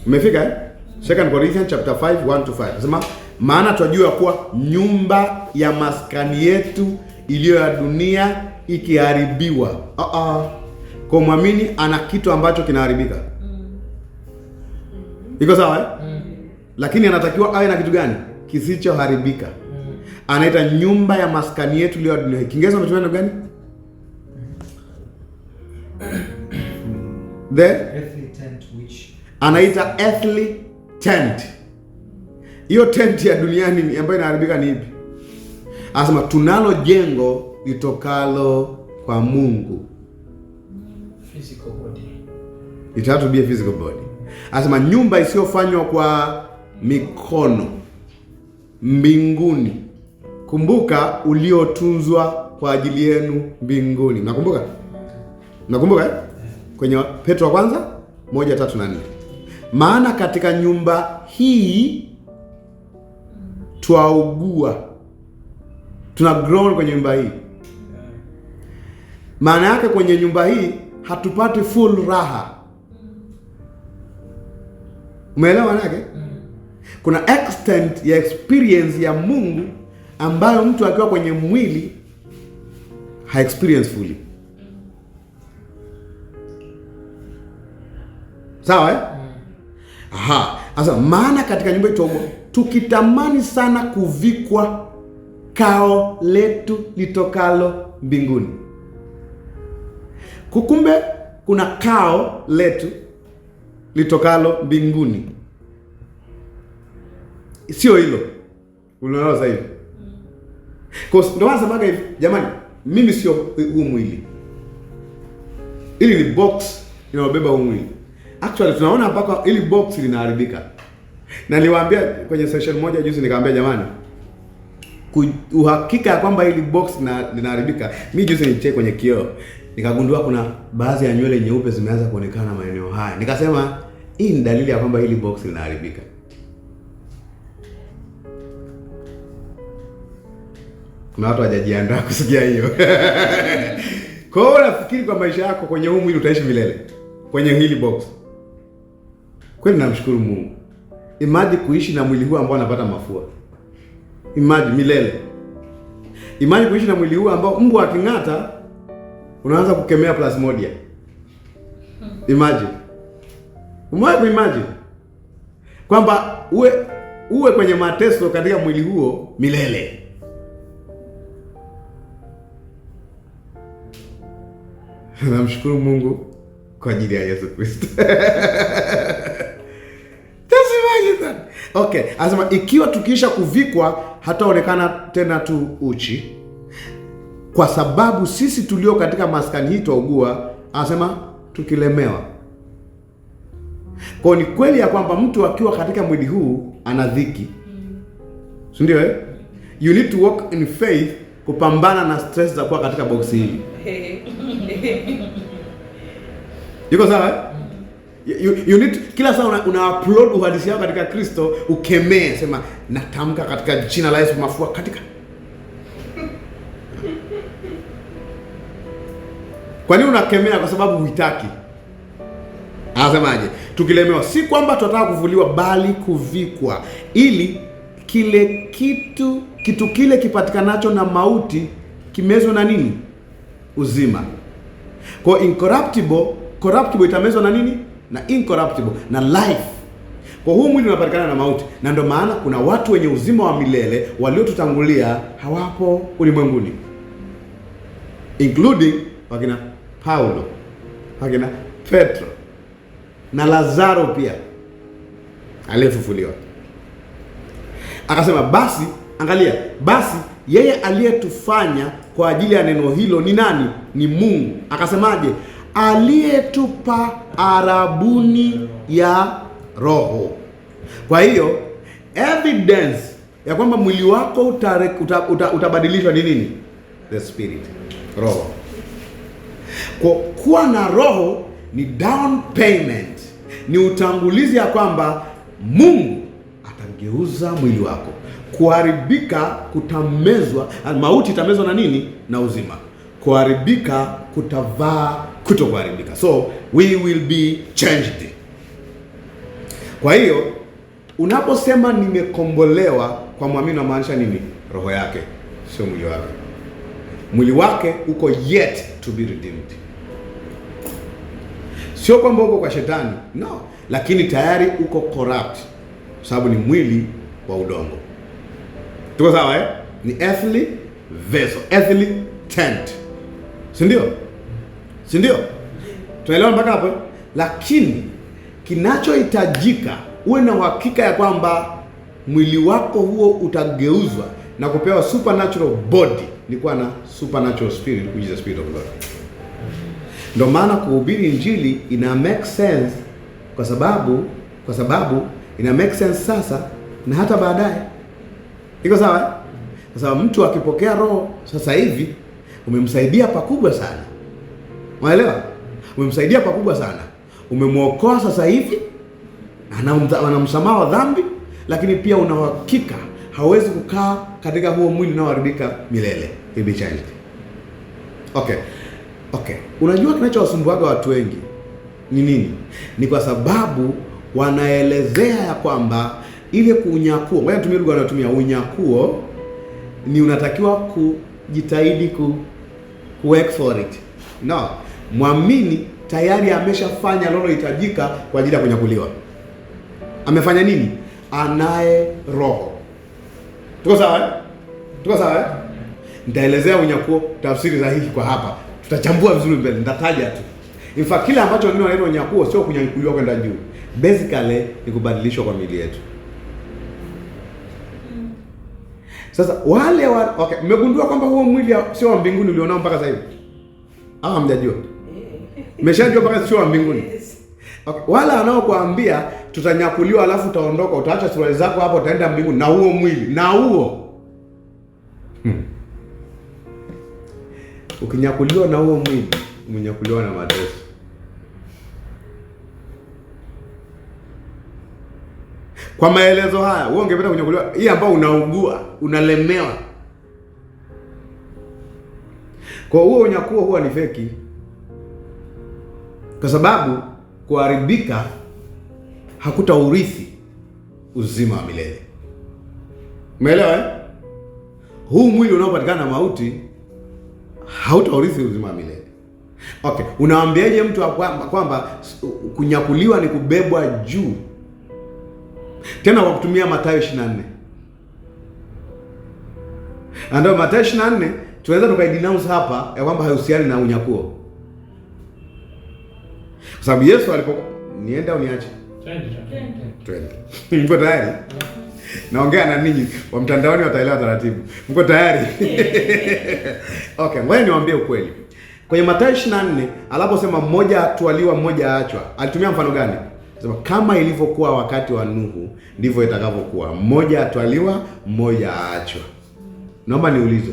Umefika? 2 Corinthians chapter 5 1-5. Nasema maana tunajua kuwa nyumba ya maskani yetu iliyo ya dunia ikiharibiwa. Kwa muamini ana kitu ambacho kinaharibika. Iko sawa? Lakini anatakiwa awe na kitu gani? Kisichoharibika. Anaita nyumba ya maskani yetu iliyo ya dunia. Kiingereza unatumia neno gani? The
earthly tent which
anaita earthly tent. Hiyo tent ya duniani ambayo inaharibika ni ipi? Anasema tunalo jengo litokalo kwa Mungu.
Physical body.
It has to be a physical body. Anasema nyumba isiyofanywa kwa mikono, mbinguni. Kumbuka uliotunzwa kwa ajili yenu mbinguni. Nakumbuka? Nakumbuka? Kwenye Petro wa kwanza 1:3-4. Maana katika nyumba hii twaugua. Tuna grown kwenye nyumba hii. Maana yake kwenye nyumba hii hatupati full raha. Umeelewa maana yake? Kuna extent ya experience ya Mungu ambayo mtu akiwa kwenye mwili ha experience fully. Sawa Sasa maana katika nyumba yetu tukitamani sana kuvikwa kao letu litokalo mbinguni. Kukumbe kuna kao letu litokalo mbinguni. Sio hilo. Unaona sasa hivi. Kwa ndio wanasemaga hivi, jamani, mimi sio huu mwili. Ili ni box inayobeba huu mwili. Actually tunaona mpaka ili box linaharibika. Na niliwaambia kwenye session moja juzi, nikamwambia jamani, uhakika ya kwamba ili box linaharibika. Mimi juzi nilicheki kwenye kioo, nikagundua kuna baadhi ya nywele nyeupe zimeanza kuonekana maeneo haya. Nikasema hii ni dalili ya kwamba hili box linaharibika. Kuna watu hawajajiandaa kusikia hiyo. Kwa hiyo nafikiri kwa maisha yako kwenye huu mwili utaishi milele kwenye hili box. Kweli namshukuru Mungu. Imagine kuishi na mwili huu ambao anapata mafua. Imagine milele. Imagine kuishi na mwili huu ambao mbu aking'ata unaanza kukemea plasmodia. Imagine. Imagine. kwamba uwe kwenye mateso katika mwili huo milele. Namshukuru Mungu kwa ajili ya Yesu Kristo. Okay, anasema ikiwa tukiisha kuvikwa hataonekana tena tu uchi, kwa sababu sisi tulio katika maskani hii twaugua, anasema tukilemewa. Kwa ni kweli ya kwamba mtu akiwa katika mwili huu ana dhiki. Si ndio eh? You need to walk in faith kupambana na stress za kuwa katika box hili. Yuko sawa? You need kila saa una upload uhalisia wako katika Kristo, ukemee, sema natamka katika jina la Yesu mafua katika. Kwa nini unakemea? Kwa sababu huitaki. Anasemaje? Tukilemewa, si kwamba tunataka kuvuliwa bali kuvikwa, ili kile kitu kile kipatikanacho na mauti kimezwe na nini? Uzima. Kwa corruptible itamezwa na nini? Na incorruptible, na life. Kwa huu mwili unapatikana na mauti, na ndio maana kuna watu wenye uzima wa milele waliotutangulia hawapo ulimwenguni, including wakina Paulo, wakina Petro na Lazaro pia aliyefufuliwa. Akasema basi, angalia, basi yeye aliyetufanya kwa ajili ya neno hilo ni nani? Ni Mungu. Akasemaje? Aliyetupa arabuni ya Roho. Kwa hiyo evidence ya kwamba mwili wako utabadilishwa ni nini? The spirit, Roho. Kwa kuwa na Roho ni down payment, ni utangulizi ya kwamba Mungu atageuza mwili wako. Kuharibika kutamezwa, mauti itamezwa na nini? Na uzima. Kuharibika kutavaa kutokuharibika. So we will be changed. Kwa hiyo unaposema nimekombolewa kwa muamini, unamaanisha nini? Roho yake, sio mwili wake. Mwili wake uko yet to be redeemed. Sio kwamba uko kwa shetani, no, lakini tayari uko corrupt, sababu ni mwili wa udongo. Tuko sawa eh? Ni earthly vessel, earthly tent. Si ndio? Si ndio? Tunaelewa mpaka hapo? Lakini kinachohitajika uwe na uhakika ya kwamba mwili wako huo utageuzwa na kupewa supernatural body, ni kuwa na supernatural spirit, which is the spirit of God. Ndio maana kuhubiri injili ina make sense, kwa sababu ina make sense sasa na hata baadaye. Iko sawa? Kwa sababu mtu akipokea Roho sasa hivi umemsaidia pakubwa sana. Unaelewa? Umemsaidia pakubwa sana. Umemwokoa sasa hivi, ana msamaha wa dhambi, lakini pia una uhakika hawezi kukaa katika huo mwili unaoharibika milele. He'll be changed. Okay. Unajua kinachowasumbuaga watu wengi ni nini? Ni kwa sababu wanaelezea ya kwamba ile kunyakuo, ngoja nitumie lugha wanayotumia, unyakuo ni unatakiwa kujitahidi ku work for it. No, muamini tayari ameshafanya lolohitajika kwa ajili ya kunyakuliwa. Amefanya nini? Anaye Roho. Tuko sawa? Tuko sawa? Nitaelezea unyakuo tafsiri sahihi kwa hapa. Tutachambua vizuri mbele, nitataja tu. In fact, kile ambacho wengine wanaita unyakuo sio kunyakuliwa kwenda juu. Basically ni kubadilishwa kwa miili yetu. Sasa wale okay, mmegundua kwamba huo mwili sio wa mbinguni ulionao mpaka sasa hivi? Au hamjajua? Mmeshajua mpaka sio wa mbinguni. Okay, wala wanaokuambia tutanyakuliwa alafu utaondoka, utaacha suruali zako hapo, utaenda mbinguni na huo mwili, na huo. Ukinyakuliwa na huo mwili, umenyakuliwa na mateso. Kwa maelezo haya, wewe ungependa kunyakuliwa hii ambao unaugua, unalemewa. Kwa huo unyakuo huwa ni feki. Kwa sababu kuharibika hakutaurithi uzima wa milele. Umeelewa eh? Huu mwili unaopatikana na mauti hautaurithi uzima wa milele. Okay, unawaambiaje mtu kwamba kunyakuliwa ni kubebwa juu? tena kwa kutumia Mathayo 24. Ndio Mathayo 24 tunaweza tukaidenounce hapa ya kwamba haihusiani na unyakuo. Kwa sababu Yesu nienda au niache? Twende. Mko tayari? Naongea na ninyi wa mtandaoni wataelewa taratibu. Mko tayari? Okay, ngoja niwaambie ukweli. Kwenye Mathayo 24 aliposema mmoja atwaliwa mmoja aachwa, alitumia mfano gani? Sema kama ilivyokuwa wakati wa Nuhu ndivyo itakavyokuwa, mmoja atwaliwa mmoja aachwa. Naomba niulize.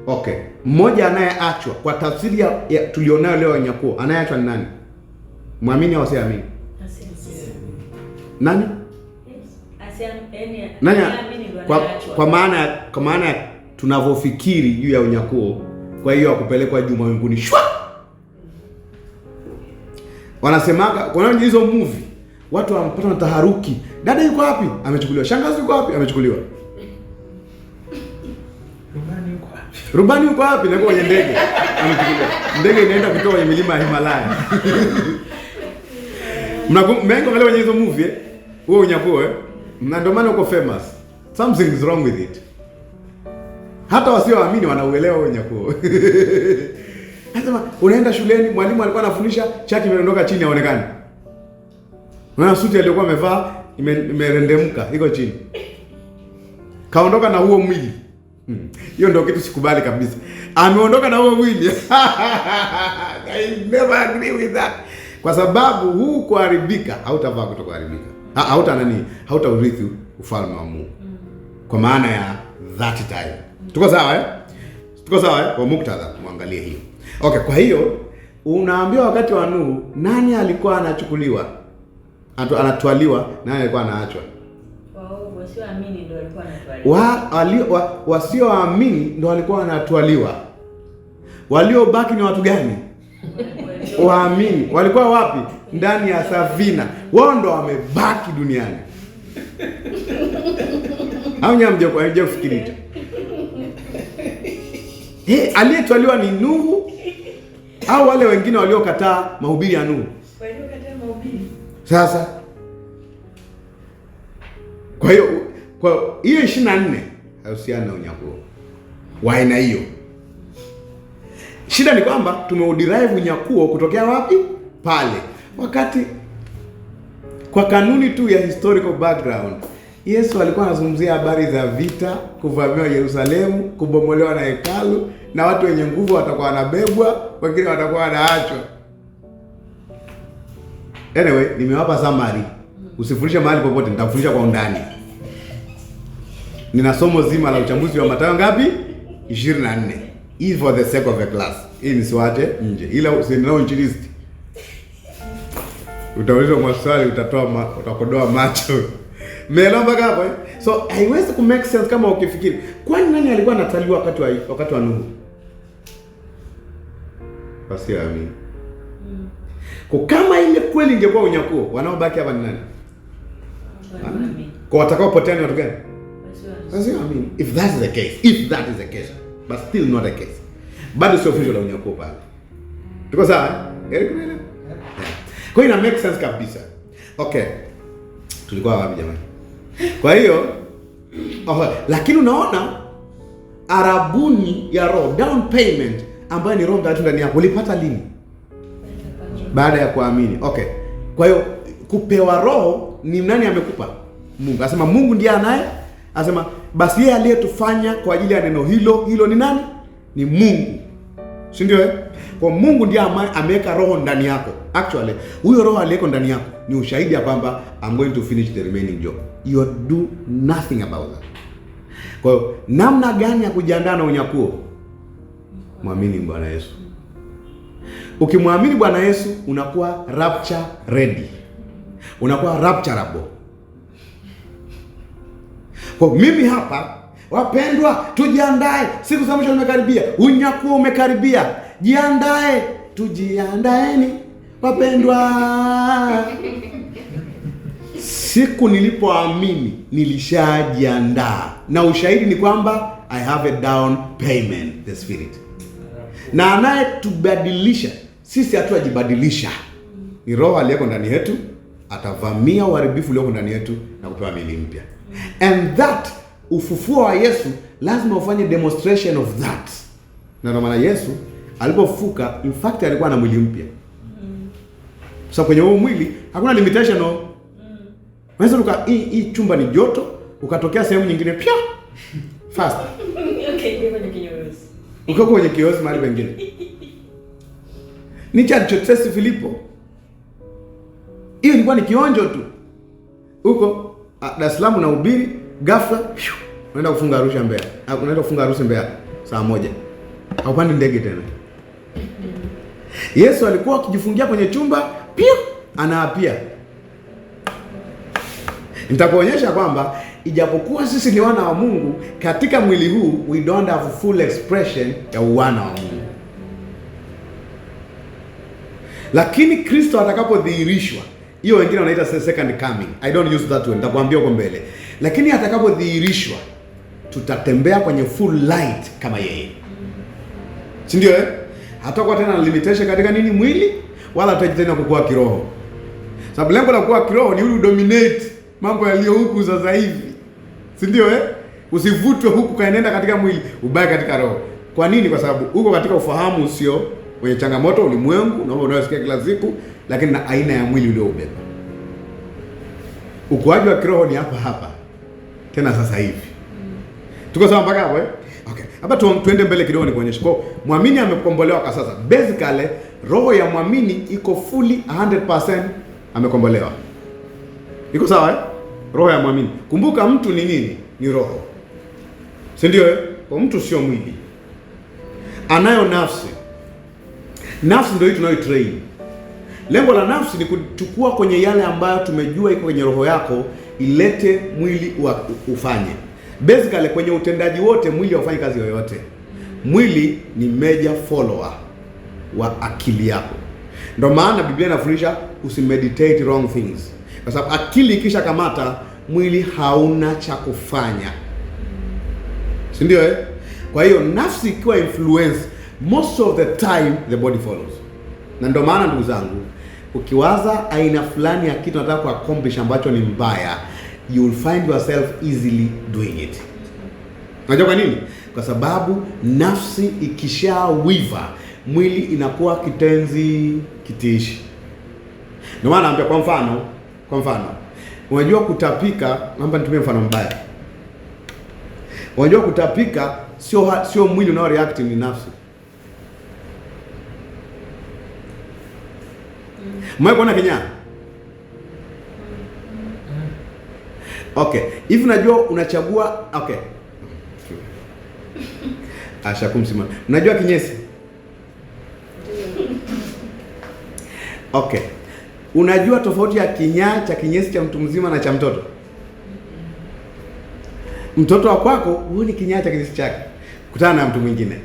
Okay, mmoja anayeachwa kwa tafsiri ya tulionayo leo unyakuo, anayeachwa ni nani? Muamini au asiamini? Nani? Nani? Kwa maana tunavyofikiri juu ya unyakuo, kwa hiyo akupelekwa juu mbinguni shwa. Wanasemaga kwa hizo movie watu wanapata taharuki. Dada yuko wapi? Amechukuliwa. Shangazi yuko wapi? Amechukuliwa. Rubani yuko wapi? Na kwenye ndege. Amechukuliwa. Ndege inaenda kutoka kwenye milima ya Himalaya. Mmengo wale wenye hizo movie wewe unyakuo na ndio maana uko famous. Something is wrong with it. Hata wasioamini wanauelewa unyakuo. Nasema unaenda shuleni, mwalimu alikuwa anafundisha, chaki imeondoka chini haonekani. Unaona suti aliyokuwa amevaa imerendemka iko chini. Kaondoka na huo mwili. Hiyo ndio kitu sikubali kabisa. Ameondoka na huo mwili. I never agree with that. Kwa sababu huu kuharibika, hautavaa kutokuharibika. Hautaurithi ufalme wa Mungu. Kwa maana ya that time. Tuko sawa Tuko sawa Kwa muktadha muangalie hiyo. Okay, kwa hiyo unaambiwa wakati wa Nuhu nani alikuwa anachukuliwa? Anatwaliwa, nani alikuwa anaachwa?
Wasioamini ndio walikuwa wanatwaliwa.
Wasioamini ndio walikuwa wanatwaliwa. Waliobaki ni watu gani? Waamini. Walikuwa wapi? Ndani ya safina. Wao ndio wamebaki duniani. Au nyamje kufikiri hicho? Aliyetwaliwa ni Nuhu au wale wengine waliokataa mahubiri ya Nuhu?
Waliokataa mahubiri.
Sasa kwa hiyo hiyo 24 haihusiani na unyakuo wa aina hiyo. Shida ni kwamba tumeuderive unyakuo kutokea wapi? Pale. Wakati kwa kanuni tu ya historical background, Yesu alikuwa anazungumzia habari za vita, kuvamiwa Yerusalemu, kubomolewa na hekalu, na watu wenye nguvu watakuwa wanabebwa, wengine watakuwa wanaachwa. Anyway, nimewapa summary. Usifundishe mahali popote, nitakufundisha kwa undani. Nina somo zima la uchambuzi wa Mathayo ngapi? 24. Hii for the sake of a class. Hii nisiwate nje. Ila usiendelee injilisti. Utaulizwa maswali, utakodoa macho. Mmeelewa mpaka hapo So haiwezi ku make sense kama ukifikiri. Kwani nani alikuwa anataliwa wakati wa Nuhu? Wasioamini. Kwa kama ile kweli ingekuwa unyakuo, wanaobaki hapa ni nani? Kwa watakao potea ni watu gani? Wasioamini. If that is the case, but still not the case. Bado sio official la unyakuo pale. Tuko sawa? Kwa hiyo ina make sense kabisa. Okay. Tulikuwa wapi jamani? Kwa hiyo lakini unaona arabuni ya roho, down payment ambayo ni roho ndani yako ulipata lini? Baada ya kuamini. Okay. Kwa hiyo kupewa roho ni nani amekupa? Mungu. Anasema Mungu ndiye anasema basi yeye aliyetufanya kwa ajili ya neno hilo ni nani? Ni Mungu. Si ndio? Kwa Mungu ndiye ameweka roho ndani yako. Actually, huyo roho aliyeko ndani yako ni ushahidi ya kwamba I'm going to finish the remaining job. You do nothing about that. Kwa hiyo namna gani ya kujiandaa na unyakuo? Muamini Bwana Yesu. Ukimwamini Bwana Yesu unakuwa rapture ready. Unakuwa rapturable. Kwa mimi hapa, wapendwa, tujiandae. Siku za mwisho zimekaribia. Unyakuo umekaribia. Jiandae, tujiandaeni wapendwa. Siku nilipoamini nilishajiandaa. Na ushahidi ni kwamba I have a down payment, the Spirit. Na anaye tubadilisha, sisi hatuajibadilisha. Ni roho aliyeko ndani yetu atavamia uharibifu ulioko ndani yetu na kupewa miili mpya. And that ufufuo wa Yesu lazima ufanye demonstration of that. Na ndio maana Yesu alipofufuka, in fact alikuwa na mwili mpya. So kwenye huo mwili hakuna limitation no. Unaweza hii chumba ni joto, ukatokea sehemu nyingine pia fast.
Okay, ndio kwenye kiyoyozi.
Uko kwenye kiyoyozi mahali pengine. Ni cha Tesi Filipo. Hiyo ilikuwa ni kionjo tu. Huko Dar es Salaam na ubiri, ghafla unaenda kufunga harusi Mbeya. Unaenda kufunga harusi Mbeya saa 1. Haupandi ndege tena. Yesu alikuwa akijifungia kwenye chumba, pia anaapia. Nitakuonyesha kwamba ijapokuwa sisi ni wana wa Mungu, katika mwili huu we don't have full expression ya wana wa Mungu. Lakini Kristo atakapodhihirishwa, hiyo wengine wanaita second coming. I don't use that word, nitakwambia huko mbele. Lakini atakapodhihirishwa, tutatembea kwenye full light kama yeye. Si ndio hatakuwa tena limitation katika nini mwili, wala hataji tena kukua kiroho. Sababu lengo la kukua kiroho ni ili dominate mambo yaliyo huku sasa hivi. Si ndio Usivutwe huku kaenenda katika mwili, ubaki katika roho. Kwa nini? Kwa sababu uko katika ufahamu usio wenye changamoto ulimwengu na unayosikia kila siku, lakini na aina ya mwili ulioubeba. Ukuaji wa kiroho ni hapa tena sasa hivi. Tuko sawa mpaka hapo Okay. Hapa tuende mbele kidogo nikuonyeshe. Kwa muamini amekombolewa kwa sasa. Basically roho ya muamini iko fully 100% amekombolewa. Iko sawa Roho ya muamini. Kumbuka mtu ni nini? Ni roho. Si ndio Kwa mtu sio mwili. Anayo nafsi. Nafsi ndio hii tunayo train. Lengo la nafsi ni kuchukua kwenye yale ambayo tumejua iko kwenye roho yako, ilete mwili ufanye. Basically kwenye utendaji wote mwili haufanyi kazi yoyote. Mwili ni major follower wa akili yako. Ndio maana Biblia inafundisha usimeditate wrong things. Kwa sababu akili ikisha kamata, mwili hauna cha kufanya. Si ndio Kwa hiyo nafsi ikiwa influence, most of the time the body follows. Na ndio maana ndugu zangu, ukiwaza aina fulani ya kitu nataka kuaccomplish ambacho ni mbaya, you will find yourself easily doing it. Unajua kwa nini? Kwa sababu nafsi ikishawiva, mwili inakuwa kitenzi kitiishi. Ndio maana naambia kwa mfano, unajua kutapika, naomba nitumie mfano mbaya. Unajua kutapika sio mwili unao react, ni nafsi. Mwae kuona Kenya? Okay. Hivi unajua unachagua okay. Asha kumsima. Unajua kinyesi? Okay. Unajua tofauti ya kinyaa cha kinyesi cha mtu mzima na cha mtoto? Mtoto wa kwako huoni kinyaa cha kinyesi chake, kutana na mtu mwingine.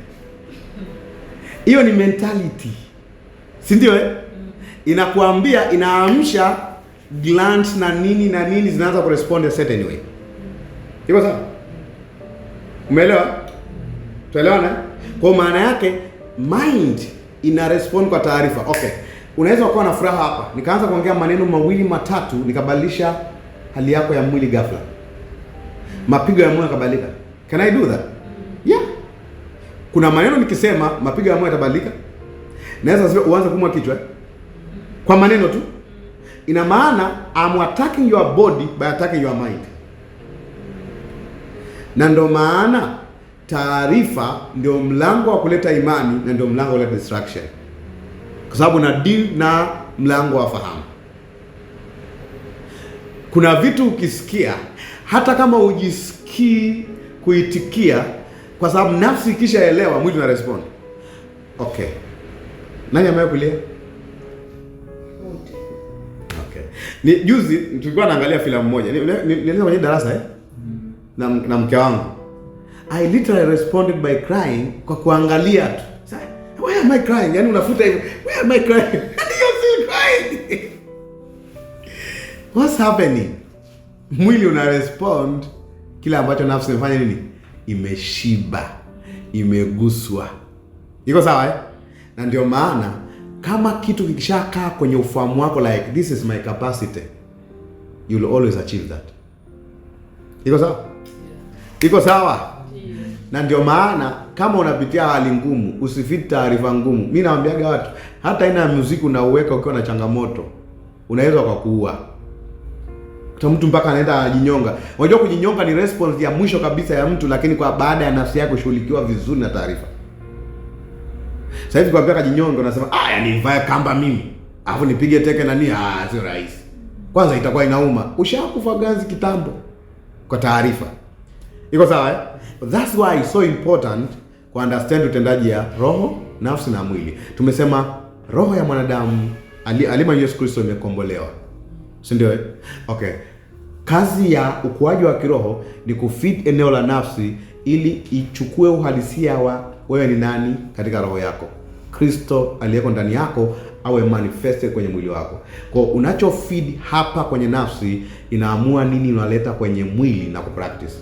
Hiyo ni mentality. Si ndio Inakuambia, inaamsha glands na nini zinaanza kurespond a certain way. Iko sawa? Umeelewa? Tuelewana? Kwa maana yake mind ina respond kwa taarifa. Okay. Unaweza kuwa na furaha hapa, nikaanza kuongea maneno mawili matatu, nikabadilisha hali yako ya mwili ghafla. Mapigo ya moyo yakabadilika. Can I do that? Yeah. Kuna maneno nikisema mapigo ya moyo yatabadilika. Naweza uanze kuumwa kichwa kwa maneno tu. Ina maana I'm attacking your body by attacking your mind. Na ndo maana taarifa ndio mlango wa kuleta imani na ndio mlango wa kuleta distraction. Kwa sababu na deal na mlango wa fahamu. Kuna vitu ukisikia hata kama ujisikii kuitikia, kwa sababu nafsi ikishaelewa mwili una respond. Okay. Nani amekulia? Okay. Ni juzi tulikuwa naangalia filamu moja. Nilienda kwenye darasa na mke wangu. I literally responded by crying kwa kuangalia tu. Why am I crying? Yaani unafuta hivyo. Why am I crying? And you're still crying. What's happening? Mwili una respond kila ambacho nafsi imefanya nini? Imeshiba, imeguswa. Iko sawa Na ndio maana kama kitu kikishakaa kwenye ufahamu wako like this is my capacity, you'll always achieve that. Iko sawa? Iko sawa? Na ndio maana kama unapitia hali ngumu, usifiti taarifa ngumu. Mimi nawaambiaga watu, hata aina ya muziki unauweka ukiwa na changamoto, unaweza kukuua. Kwa mtu mpaka anaenda ajinyonga. Unajua kujinyonga ni response ya mwisho kabisa ya mtu, lakini kwa baada ya nafsi yako kushughulikiwa vizuri na taarifa. Sasa hivi kwa mpaka jinyonga unasema, yani nivae kamba mimi, alafu nipige teke nani? Sio rahisi. Kwanza itakuwa inauma. Ushakufa ganzi kitambo kwa taarifa. Iko sawa eh? That's why it's so important ku understand utendaji ya roho, nafsi na mwili. Tumesema roho ya mwanadamu alima Yesu Kristo imekombolewa. Si ndio? Okay. Kazi ya ukuaji wa kiroho ni kufit eneo la nafsi ili ichukue uhalisia wa wewe ni nani katika roho yako. Kristo aliyeko ndani yako awe manifested kwenye mwili wako. Kwa unacho feed hapa kwenye nafsi inaamua nini unaleta kwenye mwili na kupractice.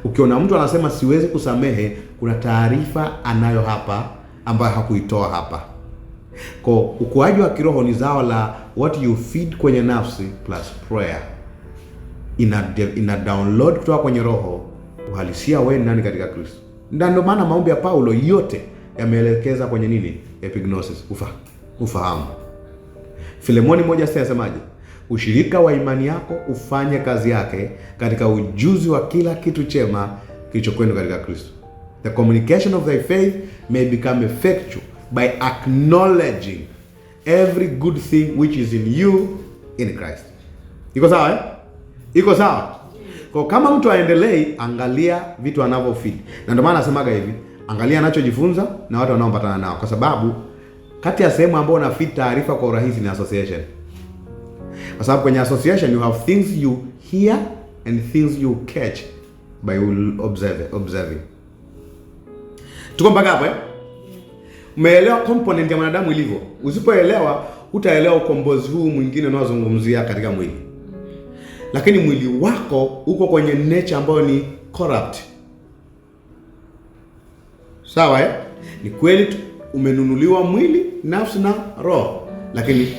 Ukiona mtu anasema siwezi kusamehe, kuna taarifa anayo hapa ambayo hakuitoa hapa. Kwa ukuaji wa kiroho ni zao la what you feed kwenye nafsi plus prayer. Ina download kutoka kwenye roho uhalisia wewe nani katika Kristo. Ndio maana maombi ya Paulo yote yameelekeza kwenye nini? Epignosis, ufahamu. Filemoni 1:6 yasemaje? Ushirika wa imani yako ufanye kazi yake katika ujuzi wa kila kitu chema kilichokwenda katika Kristo. The communication of thy faith may become effectual by acknowledging every good thing which is in you in Christ. Iko sawa eh? Iko sawa? Kwa kama mtu aendelee, angalia vitu anavyofeed. Na ndio maana nasemaga hivi, angalia anachojifunza na watu wanaopatana nao, kwa sababu kati ya sehemu ambayo una feed taarifa kwa urahisi ni association. Kwa sababu kwenye association you have things you hear and things you catch by observing. Tuko mpaka hapo eh? Umeelewa component ya mwanadamu ilivyo? Usipoelewa utaelewa ukombozi huu mwingine unaozungumzia katika mwili. Lakini mwili wako uko kwenye nature ambayo ni corrupt. Sawa eh? Ni kweli umenunuliwa mwili, nafsi na roho. Lakini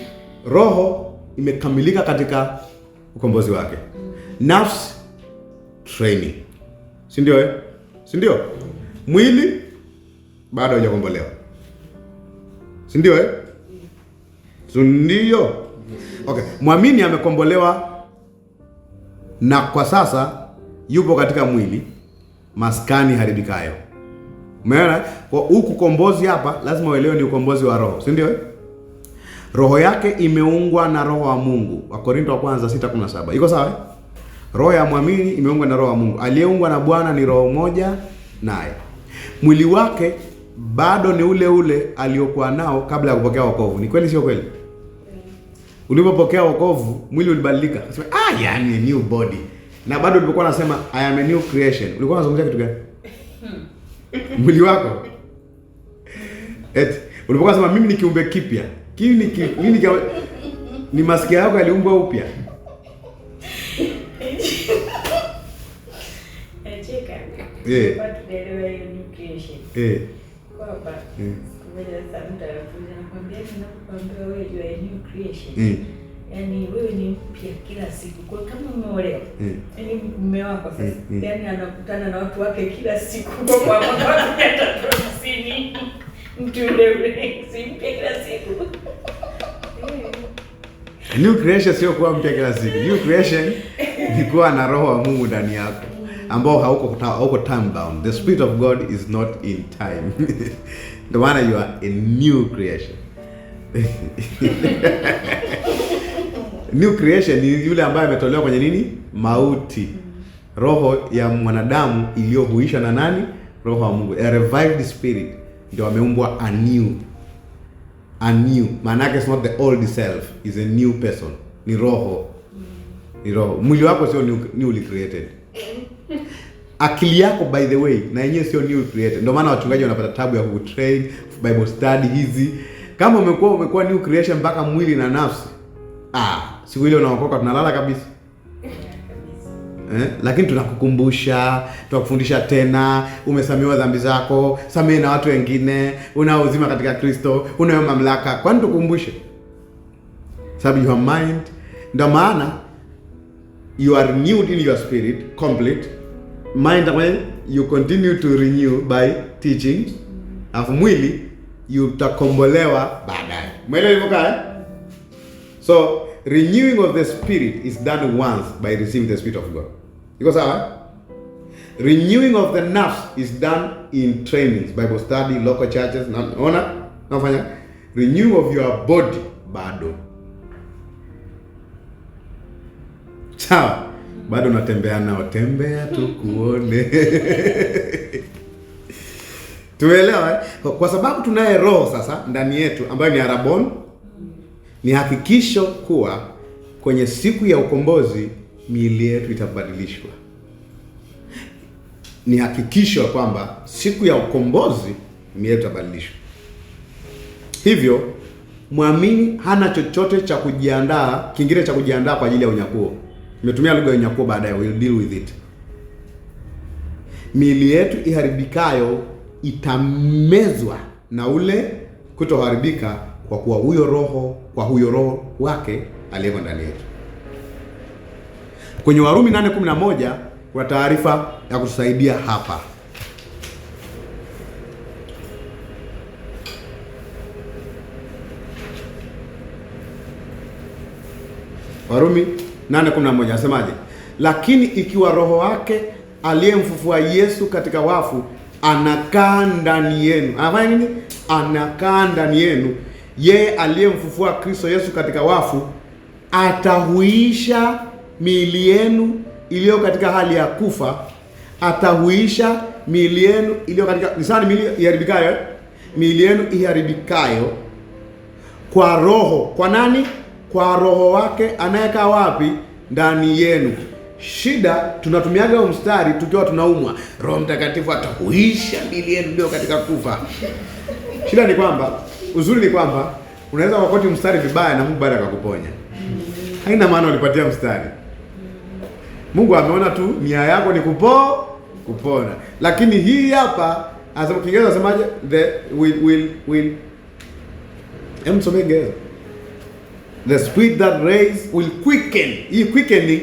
roho imekamilika katika ukombozi wake. Nafsi training. Si ndio eh? Si ndio? Mwili bado hajakombolewa. Si ndio eh? Si ndio? Okay, muamini amekombolewa na kwa sasa yupo katika mwili, maskani haribikayo. Umeona? Kwa huku ukombozi hapa lazima uelewe ni ukombozi wa roho, si ndio? Roho yake imeungwa na roho wa Mungu. Wakorintho wa kwanza 6:17. Iko sawa? Roho ya muamini imeungwa na roho wa Mungu. Aliyeungwa na Bwana ni roho moja naye. Mwili wake bado ni ule ule aliokuwa nao kabla ya kupokea wokovu. Ni kweli sio kweli? Ulipopokea wokovu, mwili ulibadilika. Unasema, yani new body. Na bado ulipokuwa unasema I am a new creation. Ulikuwa unazungumzia kitu gani? Mwili wako. Ulipokuwa unasema mimi ni kiumbe kipya. Ni masikio yako yaliumbwa upya.
Kwa tunaelewa hiyo new creation. Kwa hapa. Ngoja sasa mtu anakuja anakuambia ninapokuambia wewe you are a new creation. Yaani wewe ni mpya kila siku. Kwa kama umeolewa. Yaani mume wako sasa. Yaani anakutana na watu wake kila siku kwa mwaka 350. Mtu yule si mpya kila siku.
New creation sio kuwa mpya kila siku. New creation ni kuwa na roho wa Mungu ndani yako, ambao hauko time bound. The spirit of God is not in time. The one you are a new creation. New creation ni yule ambaye ametolewa kwenye nini? Mauti. Roho ya mwanadamu iliyohuishwa na nani? Roho wa Mungu. A revived spirit ndio ameumbwa anew. Anew. Maana yake is not the old self, is a new person. Ni roho. Ni roho. Mwili wako sio newly created. Akili yako by the way na yenyewe sio new created. Ndio maana wachungaji wanapata tabu ya kutrain Bible study hizi. Kama umekuwa new creation mpaka mwili na nafsi. Siku ile unaokoka tunalala kabisa. Lakini tunakukumbusha, tunakufundisha tena, umesamehewa dhambi zako, samehe na watu wengine, una uzima katika Kristo, unayo mamlaka. Kwani tukukumbushe? Sababu your mind, ndio maana you are renewed in your spirit complete mind, when you continue to renew by teaching, afu mwili utakombolewa baadaye. Mwelewa hivyo kaya? So renewing of the spirit is done once by receiving the Spirit of God. Iko sawa? Renewing of the nafs is done in trainings, Bible study, local churches. Naona? Nafanya renew of your body bado. Sawa? Bado unatembea nao, tembea tukuone. Tuelewa? Kwa sababu tunaye roho sasa ndani yetu ambayo ni arabon, ni hakikisho kuwa kwenye siku ya ukombozi miili yetu itabadilishwa. Ni hakikisho kwamba siku ya ukombozi miili yetu itabadilishwa. Hivyo muamini hana chochote cha kujiandaa, kingine cha kujiandaa kwa ajili ya unyakuo. Nimetumia lugha ya unyakuo, baadaye we'll deal with it. Miili yetu iharibikayo itamezwa na ule kutoharibika kwa kuwa huyo roho wake aliyeko ndani yetu. Kwenye Warumi 8:11 kuna taarifa ya kutusaidia hapa. Warumi 8:11 asemaje? Lakini ikiwa roho wake aliyemfufua Yesu katika wafu anakaa ndani yenu. Anafanya nini? Anakaa ndani yenu. Yeye aliyemfufua Kristo Yesu katika wafu atahuisha miili yenu iliyo katika hali ya kufa, atahuisha miili yenu iliyo katika nisani miili iharibikayo, miili yenu iharibikayo kwa roho. Kwa nani? Kwa roho wake anayekaa wapi? Ndani yenu. Shida tunatumiaga huo mstari tukiwa tunaumwa. Roho Mtakatifu atahuisha miili yenu iliyo katika kufa. Shida ni kwamba, uzuri ni kwamba unaweza wakati mstari vibaya na Mungu baada akakuponya. Haina maana ulipatia mstari. Mungu ameona tu nia yako ni kupona. Lakini hii hapa asema Kiingereza asemaje? The will emsomege. The spirit that raise will quicken. Hii quicken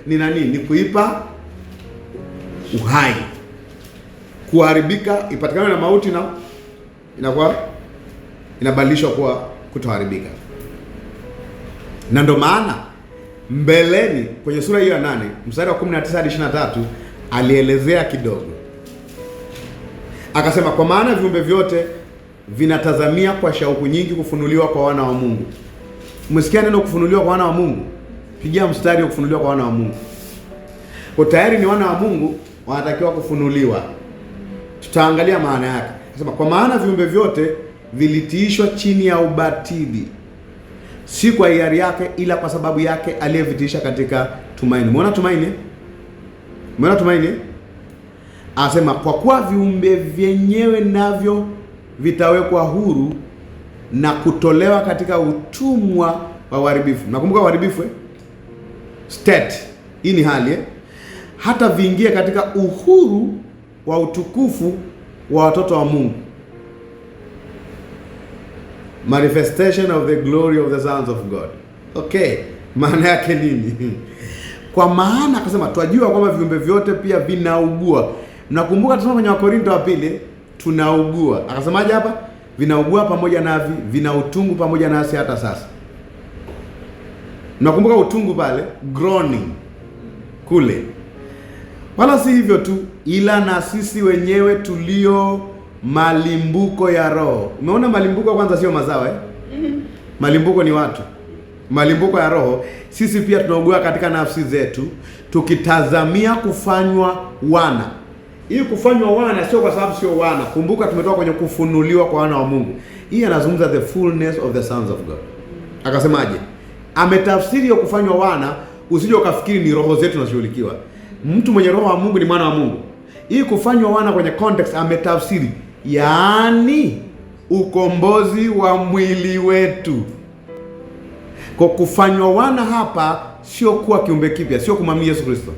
ni nani? Ni kuipa uhai. Kuharibika ipatikane na mauti na inakuwa inabadilishwa kuwa kutoharibika. Na ndo maana mbeleni kwenye sura hiyo ya 8 mstari wa 19 hadi 23 alielezea kidogo. Akasema kwa maana viumbe vyote vinatazamia kwa shauku nyingi kufunuliwa kwa wana wa Mungu. Umesikia neno kufunuliwa kwa wana wa Mungu? Pigia mstari wa kufunuliwa kwa wana wa Mungu. Kwa tayari ni wana wa Mungu, wanatakiwa kufunuliwa. Tutaangalia maana yake. Akasema kwa maana viumbe vyote vilitiishwa chini ya ubatili, si kwa hiari yake ila kwa sababu yake aliyevitiisha katika tumaini. Umeona tumaini? Umeona tumaini? Anasema kwa kuwa viumbe vyenyewe navyo vitawekwa huru na kutolewa katika utumwa wa uharibifu. Nakumbuka uharibifu state. Hii ni hali hata viingie katika uhuru wa utukufu wa watoto wa Mungu. Manifestation of the glory of the sons of God. Okay, maana yake nini? Kwa maana akasema twajua kwamba viumbe vyote pia vinaugua. Mnakumbuka tusoma kwenye Wakorintho wa pili tunaugua. Akasemaje hapa? Vinaugua pamoja navi, vina utungu pamoja nasi hata sasa. Mnakumbuka utungu pale, groaning kule. Wala si hivyo tu, ila na sisi wenyewe tulio malimbuko ya roho. Umeona malimbuko kwanza sio mazao Malimbuko ni watu. Malimbuko ya roho, sisi pia tunaugua katika nafsi zetu tukitazamia kufanywa wana. Hii kufanywa wana sio kwa sababu sio wana. Kumbuka tumetoka kwenye kufunuliwa kwa wana wa Mungu. Hii anazungumza the fullness of the sons of God. Akasemaje? Ametafsiri hiyo kufanywa wana, usije ukafikiri ni roho zetu zinashughulikiwa. Mtu mwenye roho wa Mungu ni mwana wa Mungu. Hii kufanywa wana kwenye context ametafsiri, yaani ukombozi wa mwili wetu. Kwa kufanywa wana hapa sio kuwa kiumbe kipya, sio kumwamini Yesu Kristo.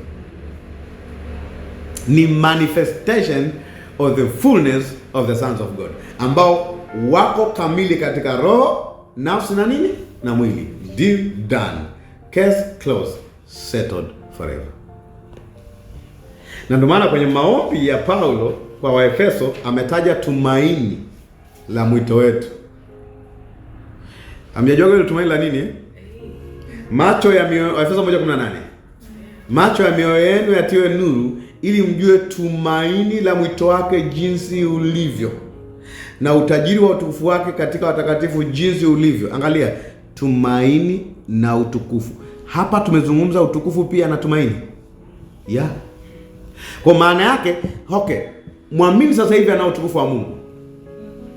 Ni manifestation of the fullness of the sons of God, ambao wako kamili katika roho, nafsi na nini? Na mwili. Deal done. Case closed. Settled forever. Na ndio maana kwenye maombi ya Paulo kwa Waefeso ametaja tumaini la mwito wetu. Amjajua ile tumaini la nini? Macho ya mioyo, Waefeso 1:18. Macho ya mioyo yenu yatiwe nuru ili mjue tumaini la mwito wake jinsi ulivyo, na utajiri wa utukufu wake katika watakatifu jinsi ulivyo. Angalia, tumaini na utukufu. Hapa tumezungumza utukufu pia na tumaini. Yeah. Kwa maana yake, okay, muamini sasa hivi ana utukufu wa Mungu.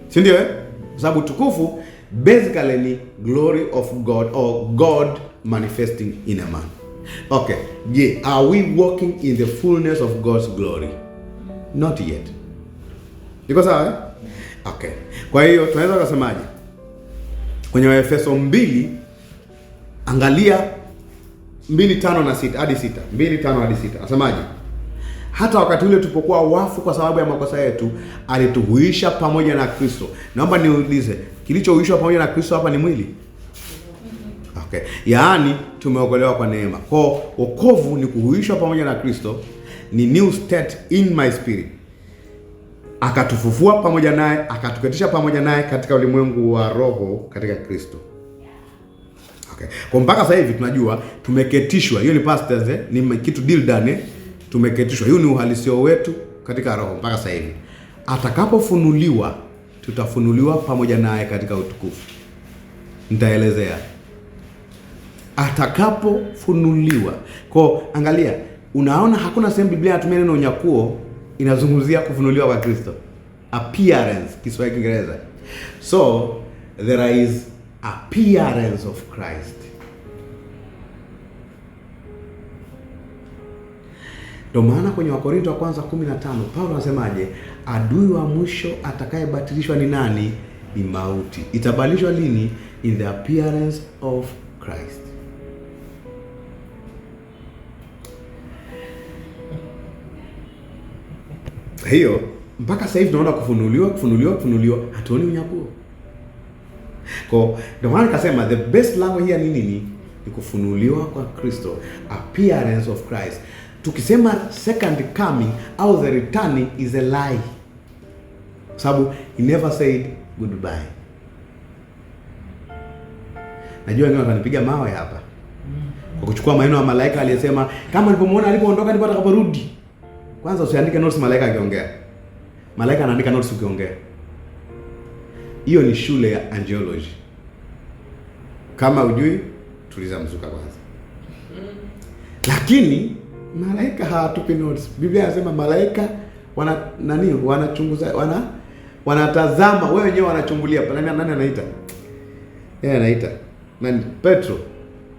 Si ndio eh? Kwa sababu utukufu basically ni glory of God or God manifesting in a man. Okay, are we walking in the fullness of God's glory? Not yet. Iko sawa eh? Okay. Kwa hiyo tunaweza kusemaje? Kwenye Waefeso 2, angalia 2:5 na 6 hadi 6. 2:5 hadi 6. Asemaje? Hata wakati ule tulipokuwa wafu kwa sababu ya makosa yetu, alituhuisha pamoja na Kristo. Naomba niulize, kilichohuishwa pamoja na Kristo hapa ni mwili? Okay. Yaani tumeokolewa kwa neema. Kwa wokovu ni kuhuishwa pamoja na Kristo, ni new state in my spirit. Akatufufua pamoja naye, akatuketisha pamoja naye katika ulimwengu wa roho katika Kristo. Okay. Kwa mpaka sasa hivi tunajua tumeketishwa. Hiyo ni past tense, ni kitu deal done. Tumeketishwa. Hiyo ni uhalisia wetu katika roho mpaka sasa hivi. Atakapofunuliwa, tutafunuliwa pamoja naye katika utukufu. Nitaelezea. Atakapofunuliwa. Kwa angalia, unaona hakuna sehemu Biblia inatumia neno unyakuo inazungumzia kufunuliwa kwa Kristo. Appearance, Kiswahili Kiingereza. So there is appearance of Christ. Ndio maana kwenye Wakorintho wa kwanza 15 Paulo anasemaje? Adui wa mwisho atakayebatilishwa ni nani? Ni mauti. Itabalishwa lini? In the appearance of Christ. Hiyo mpaka sasa hivi tunaona kufunuliwa, hatuoni unyakuo. Kwa ndio maana nikasema the best language here ni nini? Ni kufunuliwa kwa Kristo, appearance of Christ. Tukisema second coming au the returning is a lie. Sababu he never said goodbye. Najua wengine watanipiga mawe hapa kwa kuchukua maneno ya malaika aliyesema kama nilipomwona alipoondoka ndipo atakaporudi. Kwanza usiandike notes malaika akiongea. Malaika anaandika notes ukiongea. Hiyo ni shule ya angelology. Kama ujui, tuliza mzuka kwanza. Lakini malaika hawatupi notes. Biblia inasema malaika wanachunguza, wanatazama, wewe wenyewe wanachungulia. Nani anaita? Yeye anaita. Nani? Petro.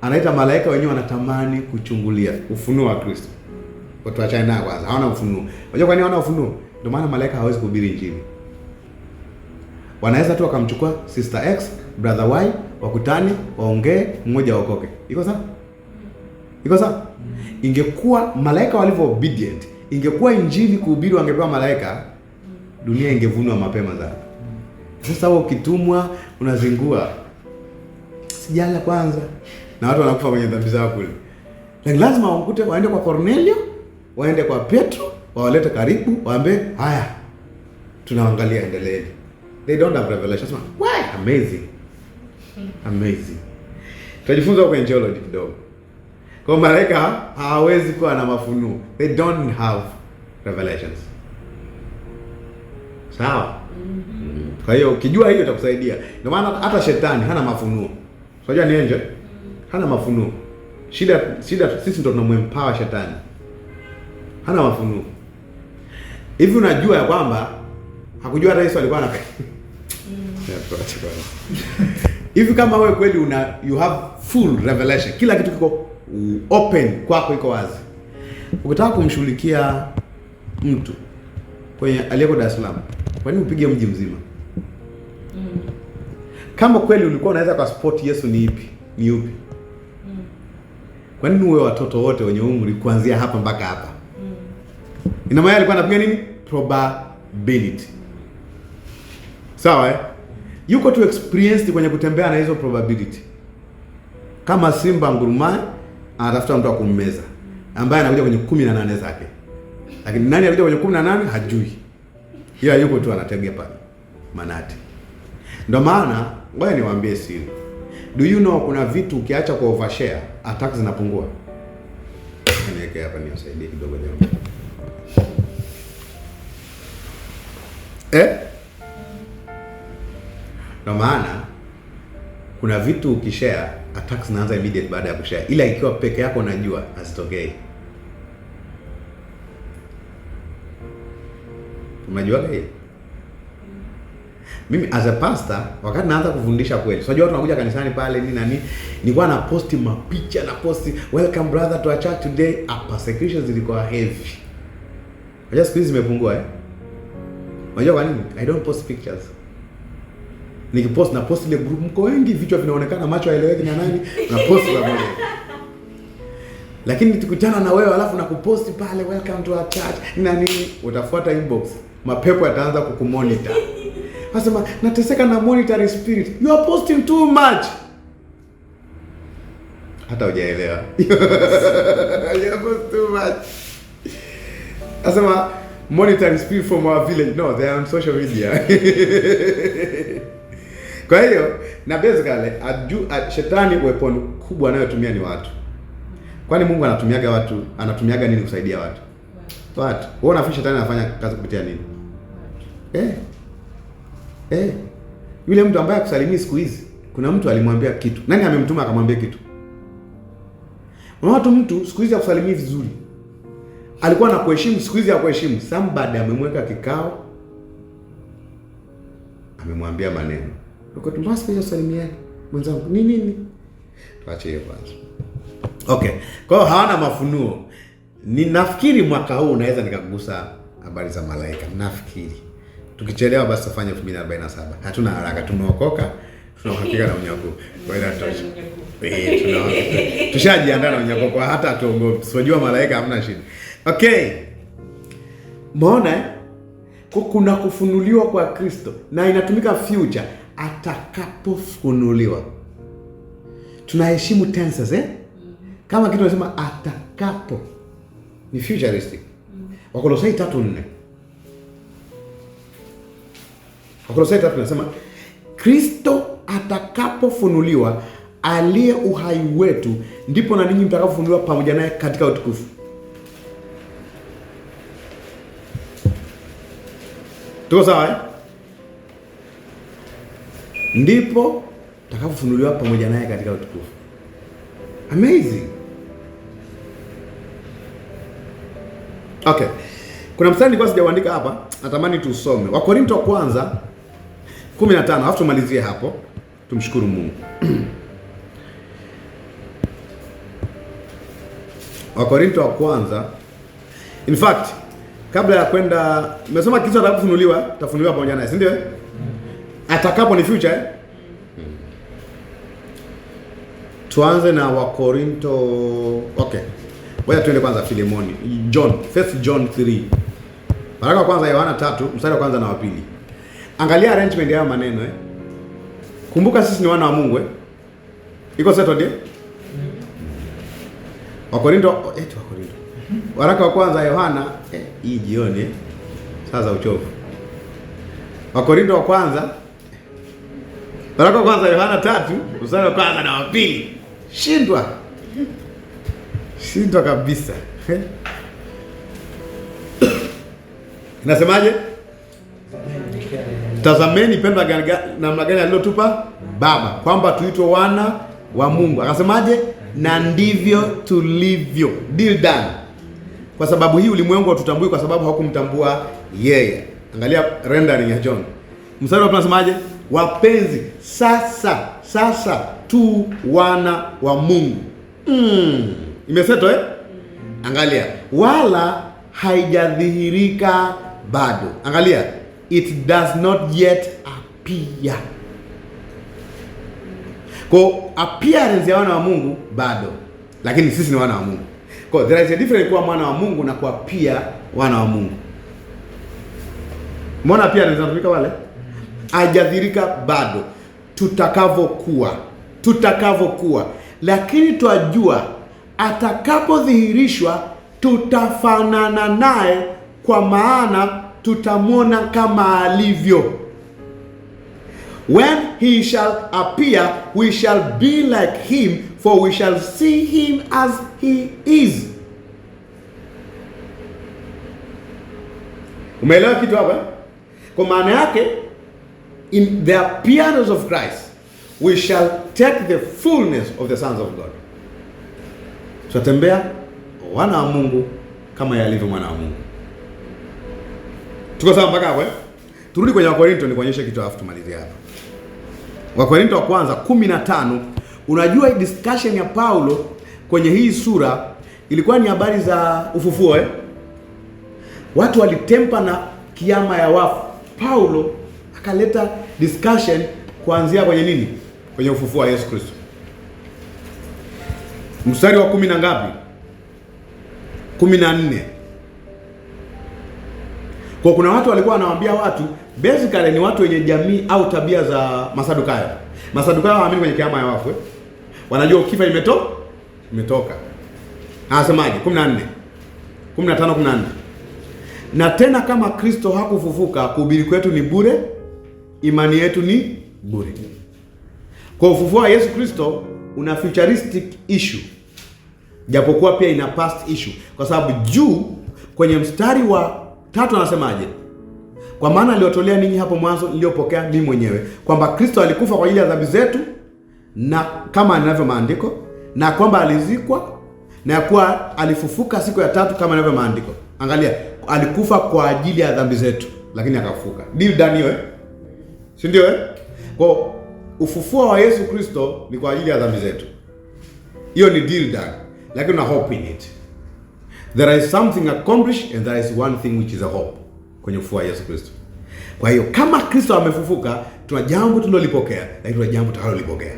Anaita malaika wenyewe wanatamani kuchungulia ufunuo wa Kristo. Watu wa China kwanza hawana ufunuo. Unajua kwa nini hawana ufunuo? Ndio maana malaika hawezi kuhubiri injili. Wanaweza tu wakamchukua sister X, brother Y, wakutani, waongee, mmoja aokoke. Iko sawa? Iko sawa? Ingekuwa malaika walivyo obedient, ingekuwa injili kuhubiri wangepewa malaika, dunia ingevunwa mapema sana. Sasa wewe ukitumwa unazingua. Sijala kwanza. Na watu wanakufa kwenye dhambi zao kule. Lakini lazima wakute waende kwa Cornelio, waende kwa Petro, wawalete karibu, waambie, "Haya, tunaangalia endeleeni." They don't have revelation. Why? Amazing. Amazing. Tunajifunza kwa angelology kidogo. Kwa malaika hawezi kuwa na mafunuo. They don't have revelations. Sawa? Kwa hiyo ukijua hiyo itakusaidia. Ndio maana hata shetani hana mafunuo. Unajua ni angel? Hana mafunuo. Shida sisi ndio tunamempower shetani. Hana mafunuo. Hivi unajua ya kwamba hakujua hata Yesu alikuwa anapenda. Hivi kama wewe kweli you have full revelation, kila kitu kiko open kwako, iko wazi. Ukitaka kumshughulikia mtu kwenye aliyeko Dar es Salaam, kwa nini upige mji mzima? Kama kweli ulikuwa unaweza kwa spot Yesu ni ipi? Ni upi? Kwa nini uwe watoto wote wenye umri kuanzia hapa mpaka hapa? Ina maana alikuwa anapiga nini? Probability. Sawa eh? Yuko tu experienced kwenye kutembea na hizo probability. Kama simba ngurumaye anatafuta mtu wa kummeza ambaye anakuja kwenye 18 zake. Lakini nani anakuja kwenye 18 hajui. Ila yuko tu anatega pale. Manati. Ndio maana ngoja niwaambie siri. Do you know kuna vitu ukiacha kwa overshare attacks zinapungua? Niweke hapa nisaidie kidogo jambo. Ndio maana kuna vitu ukishare attacks zinaanza immediate baada ya kushare. Ila ikiwa peke yako unajua hazitokei. Unajua hiyo? Mimi as a pastor wakati naanza kufundisha kweli. So unajua watu wanakuja kanisani pale nini na nini, nilikuwa na posti mapicha na posti welcome brother to our church today. Persecutions zilikuwa heavy. Unajua siku hizi zimepungua eh? Unajua kwa nini? I don't post pictures. Nikipost na post ile group mko wengi, vichwa vinaonekana, macho haeleweki na nani, na post pamoja. Lakini tukutana na wewe alafu nakuposti pale welcome to our church na nini, utafuata inbox. Mapepo yataanza kukumonitor. Nasema nateseka na monetary spirit. You are posting too much. Hata hujaelewa. You are posting too much. Nasema monetary spirit from our village. No, they are on social media. Kwa hiyo na basically shetani weapon kubwa anayotumia ni watu. Kwani Mungu anatumiaga watu, anatumiaga nini kusaidia watu? Watu. Wewe unafikiri shetani anafanya kazi kupitia nini? Yule mtu ambaye akusalimii siku hizi, kuna mtu alimwambia kitu. Nani amemtuma akamwambia kitu? Una mtu siku hizi akusalimii vizuri. Alikuwa anakuheshimu, siku hizi hakuheshimu. Somebody amemweka kikao. Amemwambia maneno. Uko tumbasi kwa salimia mwenzangu. Nini? Tuache hiyo kwanza. Okay. Kwa hiyo hawana mafunuo. Ninafikiri mwaka huu naweza nikagusa habari za malaika. Nafikiri. Tukichelewa basi tufanye 2047. Hatuna haraka, tumeokoka, tuna uhakika na unyakuo. Kwa hiyo tushajiandaa na unyakuo kwa hata tuogope. Sijua malaika hamna shida. Okay. Umeona kuna kufunuliwa kwa Kristo na inatumika future atakapofunuliwa. Tunaheshimu tenses Kama kitu nasema atakapo ni futuristic. Wakolosai 3:4. Wakolosai 3 nasema Kristo atakapofunuliwa aliye uhai wetu ndipo na ninyi mtakapofunuliwa pamoja naye katika utukufu. Tuko sawa Ndipo takapofunuliwa pamoja naye katika utukufu. Amazing. Okay. Kuna mstari nilikuwa sijaandika hapa, natamani tusome. Wakorintho wa kwanza 15, alafu tumalizie hapo. Tumshukuru Mungu. Wakorintho wa kwanza. In fact, kabla ya kwenda, nimesoma Kristo atakapofunuliwa, tafunuliwa pamoja naye, si ndio? Atakapo ni future Tuanze na Wakorintho. Okay. Ngoja tuende kwanza Filemoni. First John 3. Baraka kwanza Yohana 3, mstari wa kwanza na wa pili. Angalia arrangement ya maneno Kumbuka sisi ni wana wa Mungu Iko settled Wakorintho Waraka wa kwanza Yohana hii jioni sasa uchovu. Wakorintho wa kwanza Baraka wa kwanza Yohana 3, mstari wa kwanza na wa pili. Shindwa kabisa. Inasemaje? Tazameni pendo namna gani alilotupa Baba kwamba tuitwe wana wa Mungu. Akasemaje? Na ndivyo tulivyo. Deal done. Kwa sababu hii ulimwengu hatutambui kwa sababu hawakumtambua yeye. Angalia rendering ya John. Mstari wa tunasemaje? Wapenzi, sasa tu wana wa Mungu. Imeseto Angalia, wala haijadhihirika bado. Angalia, it does not yet appear. Kwa appearance ya wana wa Mungu bado. lakini sisi ni wana wa Mungu. Kwa hiyo there is a difference kuwa mwana wa Mungu na kuwa pia wana wa Mungu. Mbona pia anatumika wale? Hajadhirika bado. Tutakavyokuwa. Lakini twajua atakapodhihirishwa tutafanana naye, kwa maana tutamwona kama alivyo. When he shall appear, we shall be like him, for we shall see him as he is. Umeelewa kitu hapa? Kwa maana yake, in the appearance of Christ, we shall take the fullness of the sons of God. Tutatembea wana wa Mungu kama yalivyo mwana wa Mungu. Tuko sawa mpaka hapo? Turudi kwenye Wakorinto nikuonyeshe kitu alafu tumalizie hapa. Wakorinto wa kwanza 15. Unajua discussion ya Paulo kwenye hii sura ilikuwa ni habari za ufufuo Watu walitempa na kiama ya wafu. Paulo akaleta discussion kuanzia kwenye nini? Kwenye ufufuo wa Yesu Kristo. Mstari wa 10 na ngapi? 14. Kwa kuna watu walikuwa wanawaambia watu, basically ni watu wenye jamii au tabia za Masadukayo. Masadukayo hawaamini kwenye kiama ya wafu. Wanajua ukifa imetoka. Anasemaje? 14. 15 14. Na tena kama Kristo hakufufuka, kuhubiri kwetu ni bure, imani yetu ni bure. Kwa ufufuo wa Yesu Kristo una futuristic issue, japokuwa pia ina past issue, kwa sababu juu kwenye mstari wa 3 anasemaje? Kwa maana aliotolea ninyi hapo mwanzo niliopokea mimi mwenyewe, kwamba Kristo alikufa kwa ajili ya dhambi zetu, na kama ninavyo maandiko, na kwamba alizikwa, na kuwa alifufuka siku ya 3 kama ninavyo maandiko. Angalia, alikufa kwa ajili ya dhambi zetu, lakini akafufuka. Deal done hiyo si ndio Kwa ufufuo wa Yesu Kristo ni kwa ajili ya dhambi zetu. Hiyo ni deal done. Lakini una hope in it. There is something accomplished and there is one thing which is a hope kwenye ufufuo wa Yesu Kristo. Kwa hiyo kama Kristo amefufuka, tuna jambo tulilolipokea, lakini tuna jambo tutalolipokea.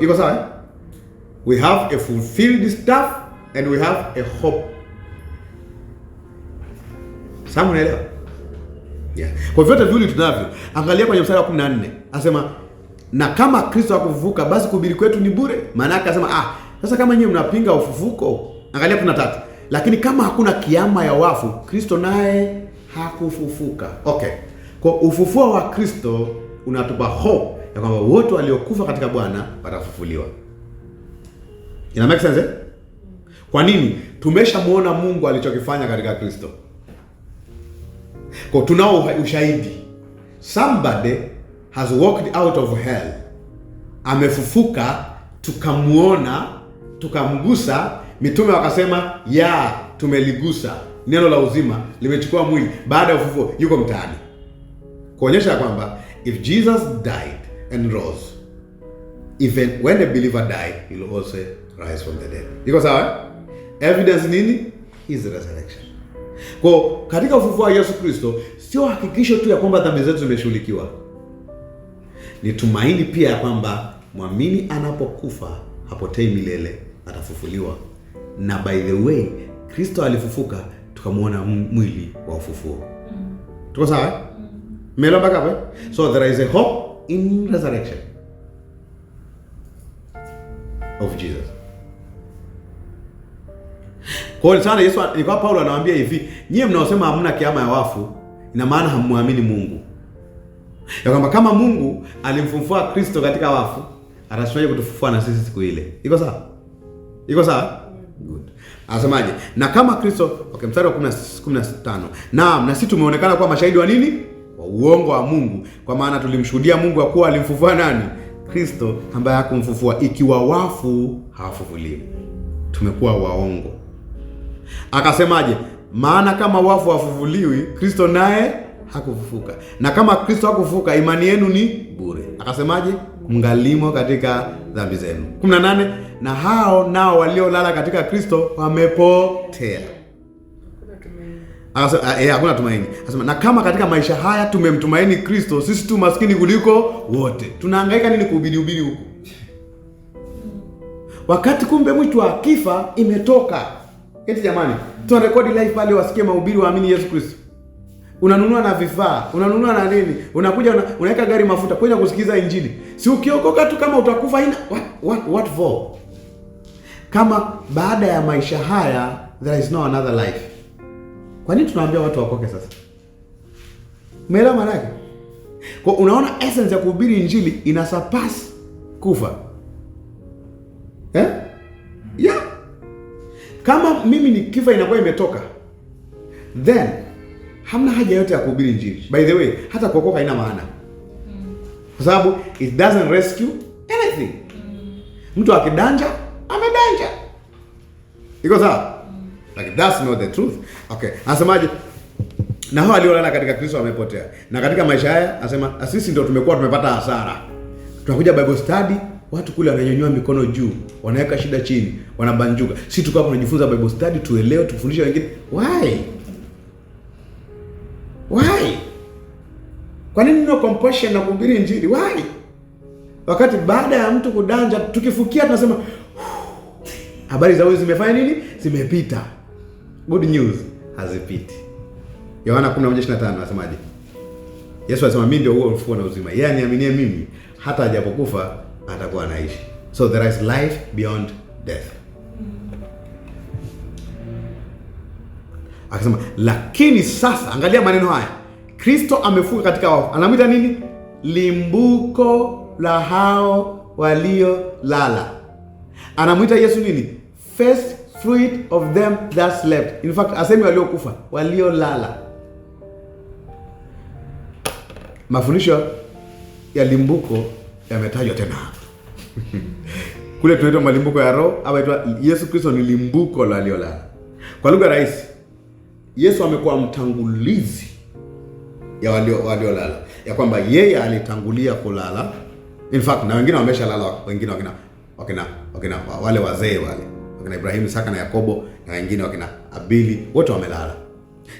Iko sawa? We have a fulfilled stuff and we have a hope. Sawa, unaelewa? Yeah. Kwa vyote viwili tunavyo. Angalia kwenye mstari wa 14. Anasema, na kama Kristo hakufufuka, basi kuhubiri kwetu ni bure. Maana yake anasema, sasa kama nyinyi mnapinga ufufuko, angalia 13. Lakini kama hakuna kiama ya wafu, Kristo naye hakufufuka. Okay. Kwa ufufuo wa Kristo unatupa hope ya kwamba wote waliokufa katika Bwana watafufuliwa. Ina make sense? Kwa nini? Tumeshamuona Mungu alichokifanya katika Kristo. Kwa tunao ushahidi. Somebody has walked out of hell. Amefufuka, tukamuona, tukamgusa, mitume wakasema, tumeligusa. Neno la uzima limechukua mwili. Baada ya ufufuo yuko mtaani. Kuonyesha kwamba if Jesus died and rose, even when a believer died, he will also rise from the dead. Iko sawa? Evidence nini? His resurrection. Kwa katika ufufuo wa Yesu Kristo sio hakikisho tu ya kwamba dhambi zetu zimeshughulikiwa. Ni tumaini pia kwamba muamini anapokufa hapotei milele, atafufuliwa. Na by the way, Kristo alifufuka, tukamuona mwili wa ufufuo. Tuko sawa? Melo baka hapo? So there is a hope in resurrection of Jesus. Kwa hiyo sana Yesu ilikuwa Paulo anawaambia hivi, nyie mnaosema hamna kiama ya wafu, ina maana hamuamini Mungu. Ya kwamba kama Mungu alimfufua Kristo katika wafu, atashuaje kutufufua na sisi siku ile? Iko sawa? Iko sawa? Good. Anasemaje? Na kama Kristo, mstari wa 15. Naam, na sisi tumeonekana kuwa mashahidi wa nini? Wa uongo wa Mungu. Kwa maana tulimshuhudia Mungu kuwa alimfufua nani? Kristo, ambaye hakumfufua. Ikiwa wafu hawafufuliwi, tumekuwa waongo. Akasemaje? Maana kama wafu hawafufuliwi, Kristo naye hakufufuka. Na kama Kristo hakufufuka, imani yenu ni bure. Akasemaje? Mngalimo katika dhambi zenu. 18. Na hao nao waliolala katika Kristo wamepotea. Hakuna tumaini. Anasema, na kama katika maisha haya tumemtumaini Kristo, sisi tu maskini kuliko wote. Tunahangaika nini kuhubiri huku? wakati kumbe mtu akifa imetoka. Eti jamani, tunarekodi live pale wasikie mahubiri waamini Yesu Kristo. Unanunua na vifaa, unanunua na nini? Unakuja unaweka gari mafuta kwenda kusikiza injili. Si ukiokoka tu kama utakufa ina what for? Kama baada ya maisha haya there is no another life. Kwa nini tunaambia watu wakoke sasa? Umeelewa maana yake? Kwa unaona essence ya kuhubiri injili ina surpass kufa. Yeah. Kama mimi nikifa inakuwa imetoka, then hamna haja yote ya kuhubiri injili. By the way, hata kuokoka haina maana. Kwa sababu it doesn't rescue anything. Mtu akidanja, amedanja. Iko sawa? Like that's not the truth. Okay. Anasemaje? Na hao waliolala katika Kristo wamepotea. Na katika maisha haya anasema sisi ndio tumepata hasara. Tunakuja Bible study, watu kule wananyanyua mikono juu, wanaweka shida chini, wanabanjuka. Sisi tukao tunajifunza Bible study, tuelewe, tufundishe wengine. Why? Kwa nini no compassion na kuhubiri injili? Why? Wakati baada ya mtu kudanja tukifukia tunasema habari za wewe zimefanya nini? Zimepita. Good news hazipiti. Yohana 11:25 anasemaje? Yesu anasema mimi ndio huo ufufuo na uzima. Yeye aniaminie mimi hata ajapokufa atakuwa anaishi. So there is life beyond death. Akasema lakini sasa angalia maneno haya. Kristo amefufuka katika wafu. Anamwita nini? Limbuko la hao waliolala. Anamwita Yesu nini? First fruit of them that slept. In fact, asemi waliokufa, waliolala. Mafundisho ya limbuko yametajwa tena hapa. Kule tunaitwa malimbuko ya roho, hapa inaitwa Yesu Kristo ni limbuko la waliolala. Kwa lugha rahisi, Yesu amekuwa mtangulizi ya waliolala. Ya kwamba yeye alitangulia kulala. In fact, na wengine wameshalala, wengine wakina wale wazee wale. Wakina Ibrahimu, Isaka na Yakobo, na wengine wakina Abili, wote wamelala.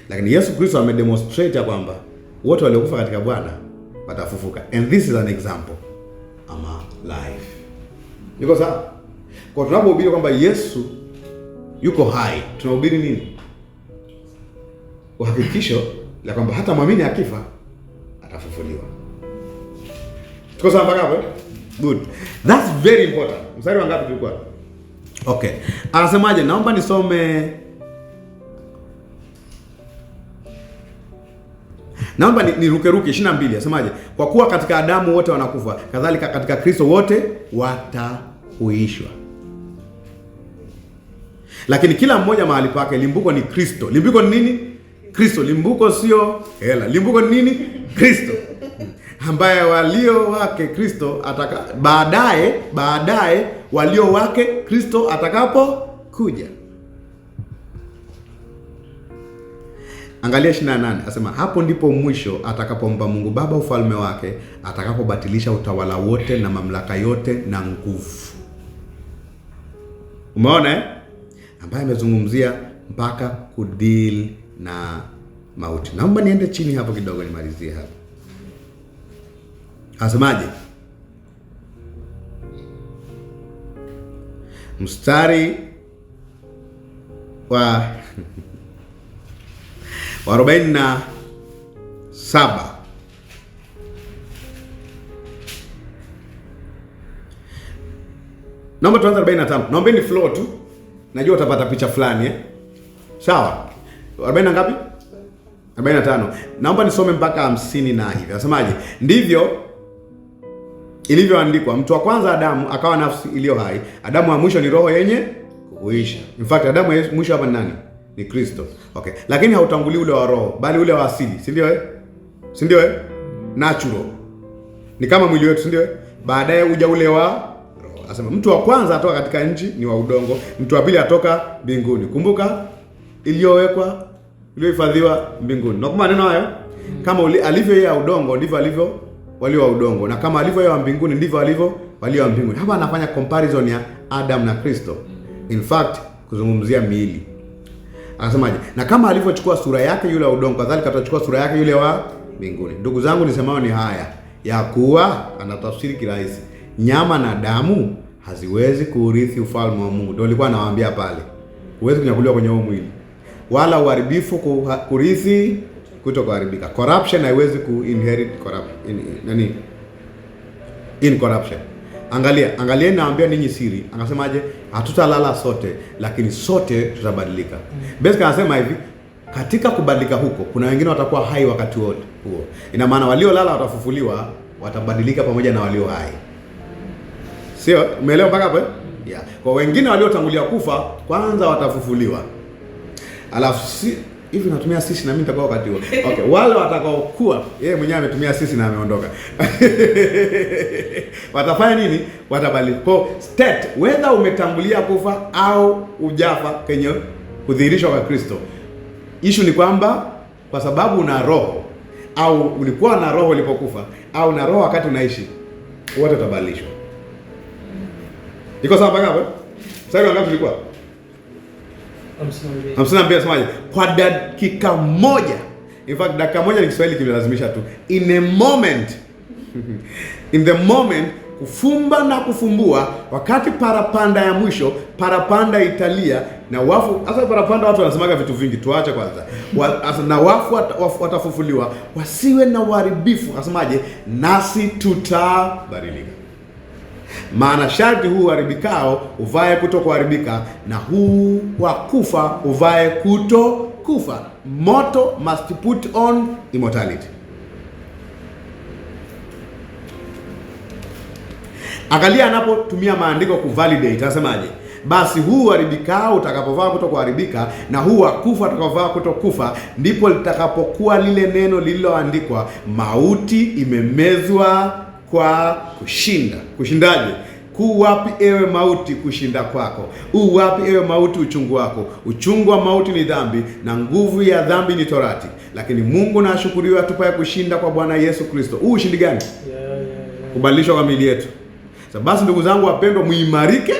Lakini Yesu Kristo amedemonstrate ya kwamba wote waliokufa katika Bwana watafufuka. And this is an example. Ama life. Niko sawa? Kwa tunapohubiri kwamba Yesu yuko hai, tunahubiri nini? Uhakikisho la kwamba hata muamini akifa atafufuliwa. Tuko sawa mpaka hapo? Good. That's very important. Mstari wa ngapi tulikuwa? Okay. Anasemaje? Naomba nisome. Naomba niruke 22. Anasemaje? Kwa kuwa katika Adamu wote wanakufa, kadhalika katika Kristo wote watahuishwa. Lakini kila mmoja mahali pake. Limbuko ni Kristo. Limbuko ni nini? Kristo. Limbuko sio hela. Limbuko ni nini? Kristo. Ambaye walio wake Kristo baadaye walio wake Kristo atakapo kuja. Angalia 28, asema hapo ndipo mwisho atakapompa Mungu Baba ufalme wake, atakapobatilisha utawala wote na mamlaka yote na nguvu. Umeona ambaye amezungumzia mpaka kudeal na mauti. Naomba niende chini hapo kidogo nimalizie hapo. Asemaje? Mstari wa 47. Naomba tuanze 45. Naomba ni flow tu. Najua utapata picha fulani Sawa? 40 ngapi? 45. Naomba nisome mpaka 50 na hivi. Nasemaje? Ndivyo ilivyoandikwa, mtu wa kwanza Adamu akawa nafsi iliyo hai. Adamu wa mwisho ni roho yenye kuisha. In fact, Adamu wa mwisho hapa ni nani? Ni Kristo. Okay. Lakini hautangulii ule wa roho, bali ule wa asili. Si ndio Si ndio Natural. Ni kama mwili wetu, si ndio Baadaye uja ule wa roho. Anasema mtu wa kwanza atoka katika nchi ni wa udongo, mtu wa pili atoka mbinguni. Kumbuka iliyohifadhiwa mbinguni. Na kwa maneno hayo, kama alivyo yeye wa udongo ndivyo alivyo walio wa udongo, na kama alivyo yeye wa mbinguni ndivyo alivyo walio wa mbinguni. Hapa anafanya comparison ya Adam na Kristo. In fact, kuzungumzia miili. Anasemaje? Na kama alivyochukua sura yake yule wa udongo, kadhalika atachukua sura yake yule wa mbinguni. Ndugu zangu, nisemao ni haya, ya kuwa anatafsiri kirahisi, nyama na damu haziwezi kuurithi ufalme wa Mungu. Ndio nilikuwa nawaambia pale. Huwezi kunyakuliwa kwenye huo mwili. Wala uharibifu kurithi kutokuharibika. Corruption haiwezi kuinherit incorruption. Angalieni naambia ninyi siri. Anasemaje? Hatutalala sote, lakini sote tutabadilika. Basically anasema hivi, katika kubadilika huko kuna wengine watakuwa hai wakati wote huo. Ina maana waliolala watafufuliwa, watabadilika pamoja na walio hai. Sio? Umeelewa mpaka hapo? Yeah. Kwa wengine waliotangulia kufa kwanza watafufuliwa. Alafu hivi natumia sisi na mimi nitakuwa wakati huo. Okay, wale watakaokuwa yeye mwenyewe ametumia sisi na ameondoka. Watafanya nini? Watabadilika. Kwa state whether umetangulia kufa au ujafa kwenye kudhihirishwa kwa Kristo. Issue ni kwamba kwa sababu una roho au ulikuwa na roho ulipokufa au na roho wakati unaishi, wote watabadilishwa. Iko sawa mpaka hapo? Sasa ngapi tulikuwa? 52 semaje? Kwa dakika moja. In fact dakika moja ni Kiswahili kimelazimisha tu. In a moment. In the moment, kufumba na kufumbua, wakati parapanda ya mwisho, parapanda italia na wafu. Sasa parapanda watu wanasemaga vitu vingi, tuache kwanza. Na wafu watafufuliwa, wasiwe na uharibifu. Asemaje? Nasi tutabadilika. Maana sharti huu haribikao uvae kutokuharibika, na huu wa kufa uvae kutokufa. Moto must put on immortality. Angalia anapotumia maandiko kuvalidate, anasemaje? Basi huu haribikao utakapovaa kutokuharibika, na huu wa kufa utakapovaa kutokufa, ndipo litakapokuwa lile neno lililoandikwa, mauti imemezwa kwa kushinda. Kushindaje? Kuu wapi ewe mauti kushinda kwako? Wapi ewe mauti uchungu wako? Uchungu wa mauti ni dhambi, na nguvu ya dhambi ni torati. Lakini Mungu na ashukuriwe atupaye kushinda kwa Bwana Yesu Kristo. Ushindi gani? Kubadilishwa kwa miili yetu. Sasa basi ndugu zangu wapendwa, muimarike,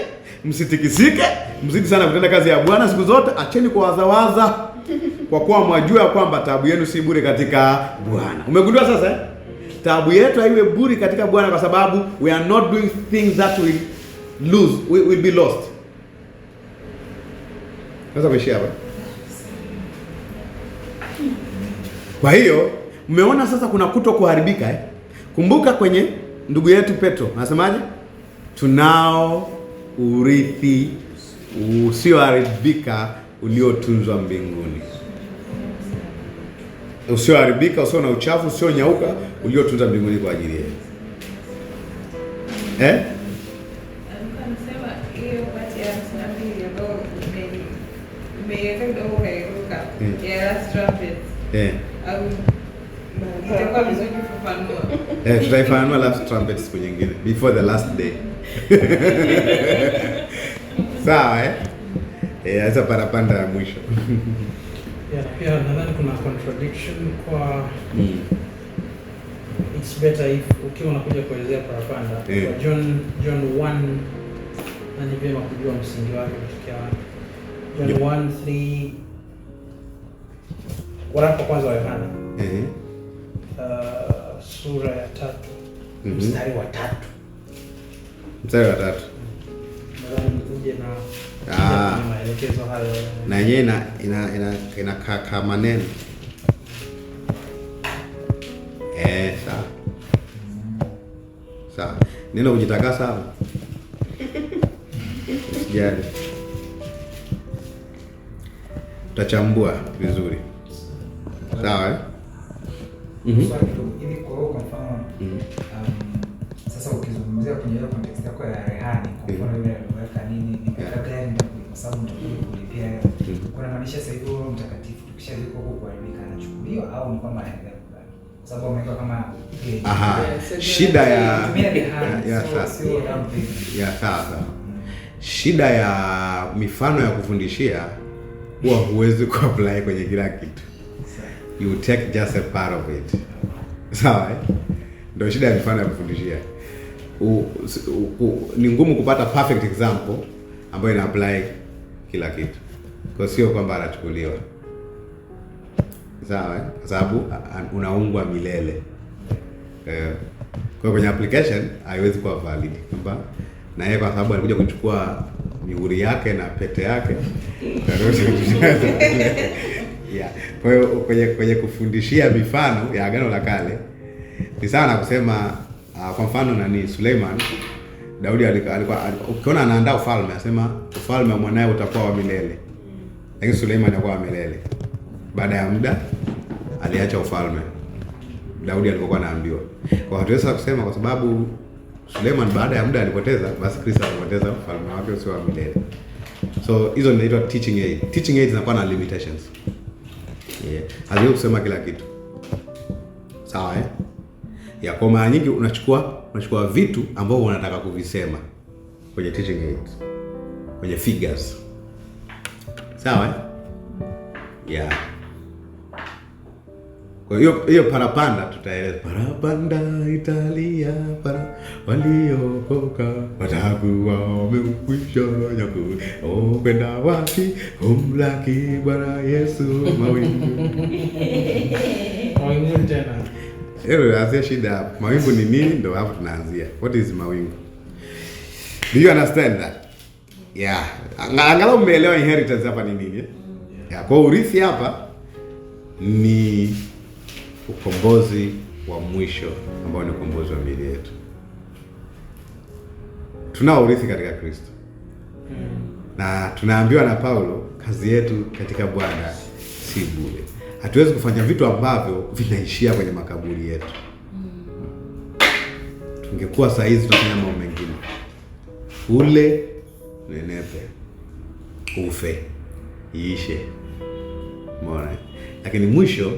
msitikisike, mzidi sana kutenda kazi ya Bwana siku zote. Acheni kuwazawaza, kwa kuwa mwajua kwamba taabu yenu si bure katika Bwana. Umegundua sasa? Taabu yetu haiwe bure katika Bwana, kwa sababu we are not doing things that will be lost. Sasa kuishia hapa. Kwa hiyo mmeona sasa kuna kuto kuharibika. Kumbuka kwenye ndugu yetu Petro anasemaje? Tunao urithi usioharibika uliotunzwa mbinguni. Usioharibika, usio na uchafu, usio nyauka, uliotunzwa mbinguni kwa ajili yetu.
Anasema hiyo pati ya 52 ambayo imeweka kidogo kairuka ya last trumpet. Au itakuwa vizuri kufafanua.
Tutaifafanua last trumpet siku nyingine, before the last day. Sawa sasa parapanda ya mwisho.
Pia nadhani kuna contradiction kwa it's better if ukiwa unakuja kuelezea parapanda kwa John 1 na ni vyema kujua msingi wake kufikia wapi. John 1:3 waraka kwanza wa Yohana sura ya 3 mstari wa 3. Nadhani nikuje na maelekezo hayo.
Na yenyewe ina kaka maneno. Sawa. Neno kujitakasa hapa. Usijali. Tutachambua vizuri. Sawa
Hivi kwa mfano sasa ukizungumzia kwenye ile context yako ya rehani, kwa mfano ile unaweka nini gani kwa sababu mtakuja kulipia, kuna maanisha sasa hivi Roho Mtakatifu tukishalipo huko kuharibika anachukuliwa au ni kwamba anaendelea kubaki? Kwa sababu ameweka kama
shida sasa shida ya mifano ya kufundishia huwa huwezi kuapply kwenye kila kitu. You take just a part of it. Sawa ndio shida ya mifano ya kufundishia. Ni ngumu kupata perfect example ambayo ina apply kila kitu. Kwa sio kwamba anachukuliwa. Sawa kwa sababu unaungwa milele. Kwa kwenye application haiwezi kuwa valid kwamba na yeye kwa sababu alikuja kuchukua mihuri yake na pete yake. Yeah. Kwa hiyo kwenye kufundishia mifano ya Agano la Kale ni sawa na kusema kwa mfano Suleiman, Daudi alikuwa ukiona anaandaa ufalme, anasema ufalme wa mwanae utakuwa wa milele. Lakini Suleiman alikuwa wa milele. Baada ya muda aliacha ufalme. Daudi alipokuwa anaambiwa. Kwa hatuweza kusema kwa sababu Suleiman baada ya muda alipoteza, basi Kristo alipoteza ufalme wake usio wa milele. So hizo zinaitwa teaching aid. Teaching aid zinakuwa na limitations. Yeah. Haziwezi kusema kila kitu. Sawa ya kwa mara nyingi unachukua vitu ambavyo unataka kuvisema kwenye teaching aids, kwenye figures. Sawa yeah. Kwa hiyo parapanda tutaeleza. Parapanda Italia para waliokoka watakuwa wamekwisha nyaku kwenda wapi kumlaki Bwana Yesu mawingu.
Mawingu tena.
Azia shida. Mawingu ni nini? Ndio hapo tunaanzia. What is mawingu? Do you understand that? Yeah. Angalau umeelewa inheritance hapa ni nini? Yeah. Kwa urithi hapa ni ukombozi wa mwisho ambao ni ukombozi wa miili yetu. Tunao urithi katika Kristo. Na tunaambiwa na Paulo, kazi yetu katika Bwana si bure. Hatuwezi kufanya vitu ambavyo vinaishia kwenye makaburi yetu. Tungekuwa saa hizi tunafanya mambo mengine. Ule nenepe, ufe, iishe. Mbona? Lakini mwisho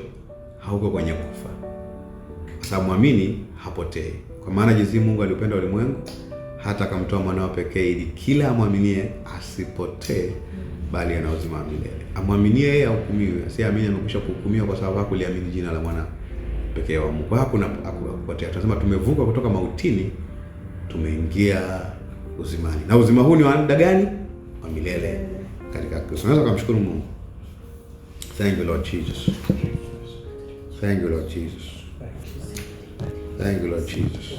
hauko kwenye kufa. Kwa sababu muamini hapotei. Kwa maana jinsi Mungu alipenda ulimwengu hata akamtoa mwanao pekee ili kila amwaminie asipotee bali ana uzima wa milele. Amwaminie yeye ahukumiwe, asiamini amekwisha kuhukumiwa kwa sababu hakuliamini jina la mwana pekee wa Mungu. Hakuna kupotea. Tunasema tumevuka kutoka mautini tumeingia uzimani. Na uzima huu ni wa muda gani? Wa milele katika Kristo. Unaweza kumshukuru Mungu. Thank you Lord Jesus. Thank you Lord Jesus. Thank you Lord Jesus.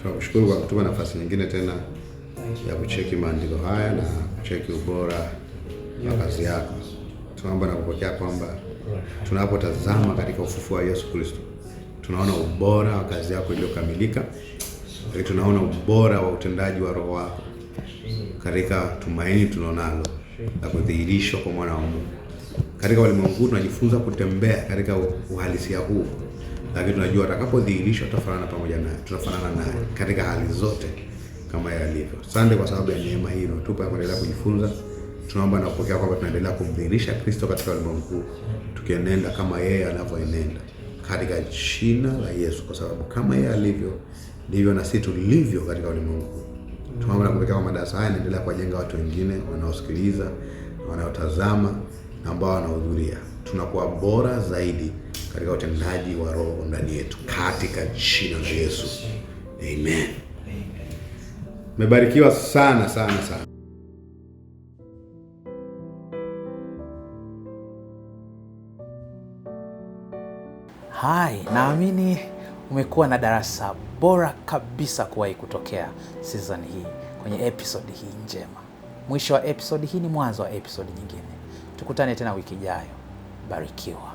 Tunashukuru kwa kutupa nafasi nyingine tena ya kucheki maandiko haya na kucheki ubora wa kazi yako. Tunaomba na kupokea kwamba tunapotazama katika ufufuo wa Yesu Kristo, tunaona ubora wa kazi yako iliyokamilika. Tunaona ubora wa utendaji wa Roho wako katika tumaini tunalonalo na kudhihirishwa kwa mwana wa Mungu. Katika ulimwengu tunajifunza kutembea katika uhalisia huu, lakini tunajua atakapodhihirishwa tutafanana pamoja naye, tutafanana naye katika hali zote kama yalivyo. Asante kwa sababu ya neema hii unayotupa kuendelea kujifunza. Tunaomba na kupokea kwamba tunaendelea kumdhihirisha Kristo katika ulimwengu, tukienenda kama yeye anavyoenenda katika jina la Yesu, kwa sababu kama yeye alivyo ndivyo na sisi tulivyo katika ulimwengu. Tunaomba na kupokea kwamba madarasa haya yanaendelea kuwajenga watu wengine wanaosikiliza, wanaotazama na ambao wanahudhuria. Tunakuwa bora zaidi katika utendaji wa Roho ndani yetu katika jina la Yesu. Amen. Mmebarikiwa sana sana sana.
Hai, naamini umekuwa na darasa bora kabisa kuwahi kutokea season hii kwenye episode hii njema. Mwisho wa episode hii ni mwanzo wa episode nyingine. Tukutane tena wiki ijayo. Barikiwa.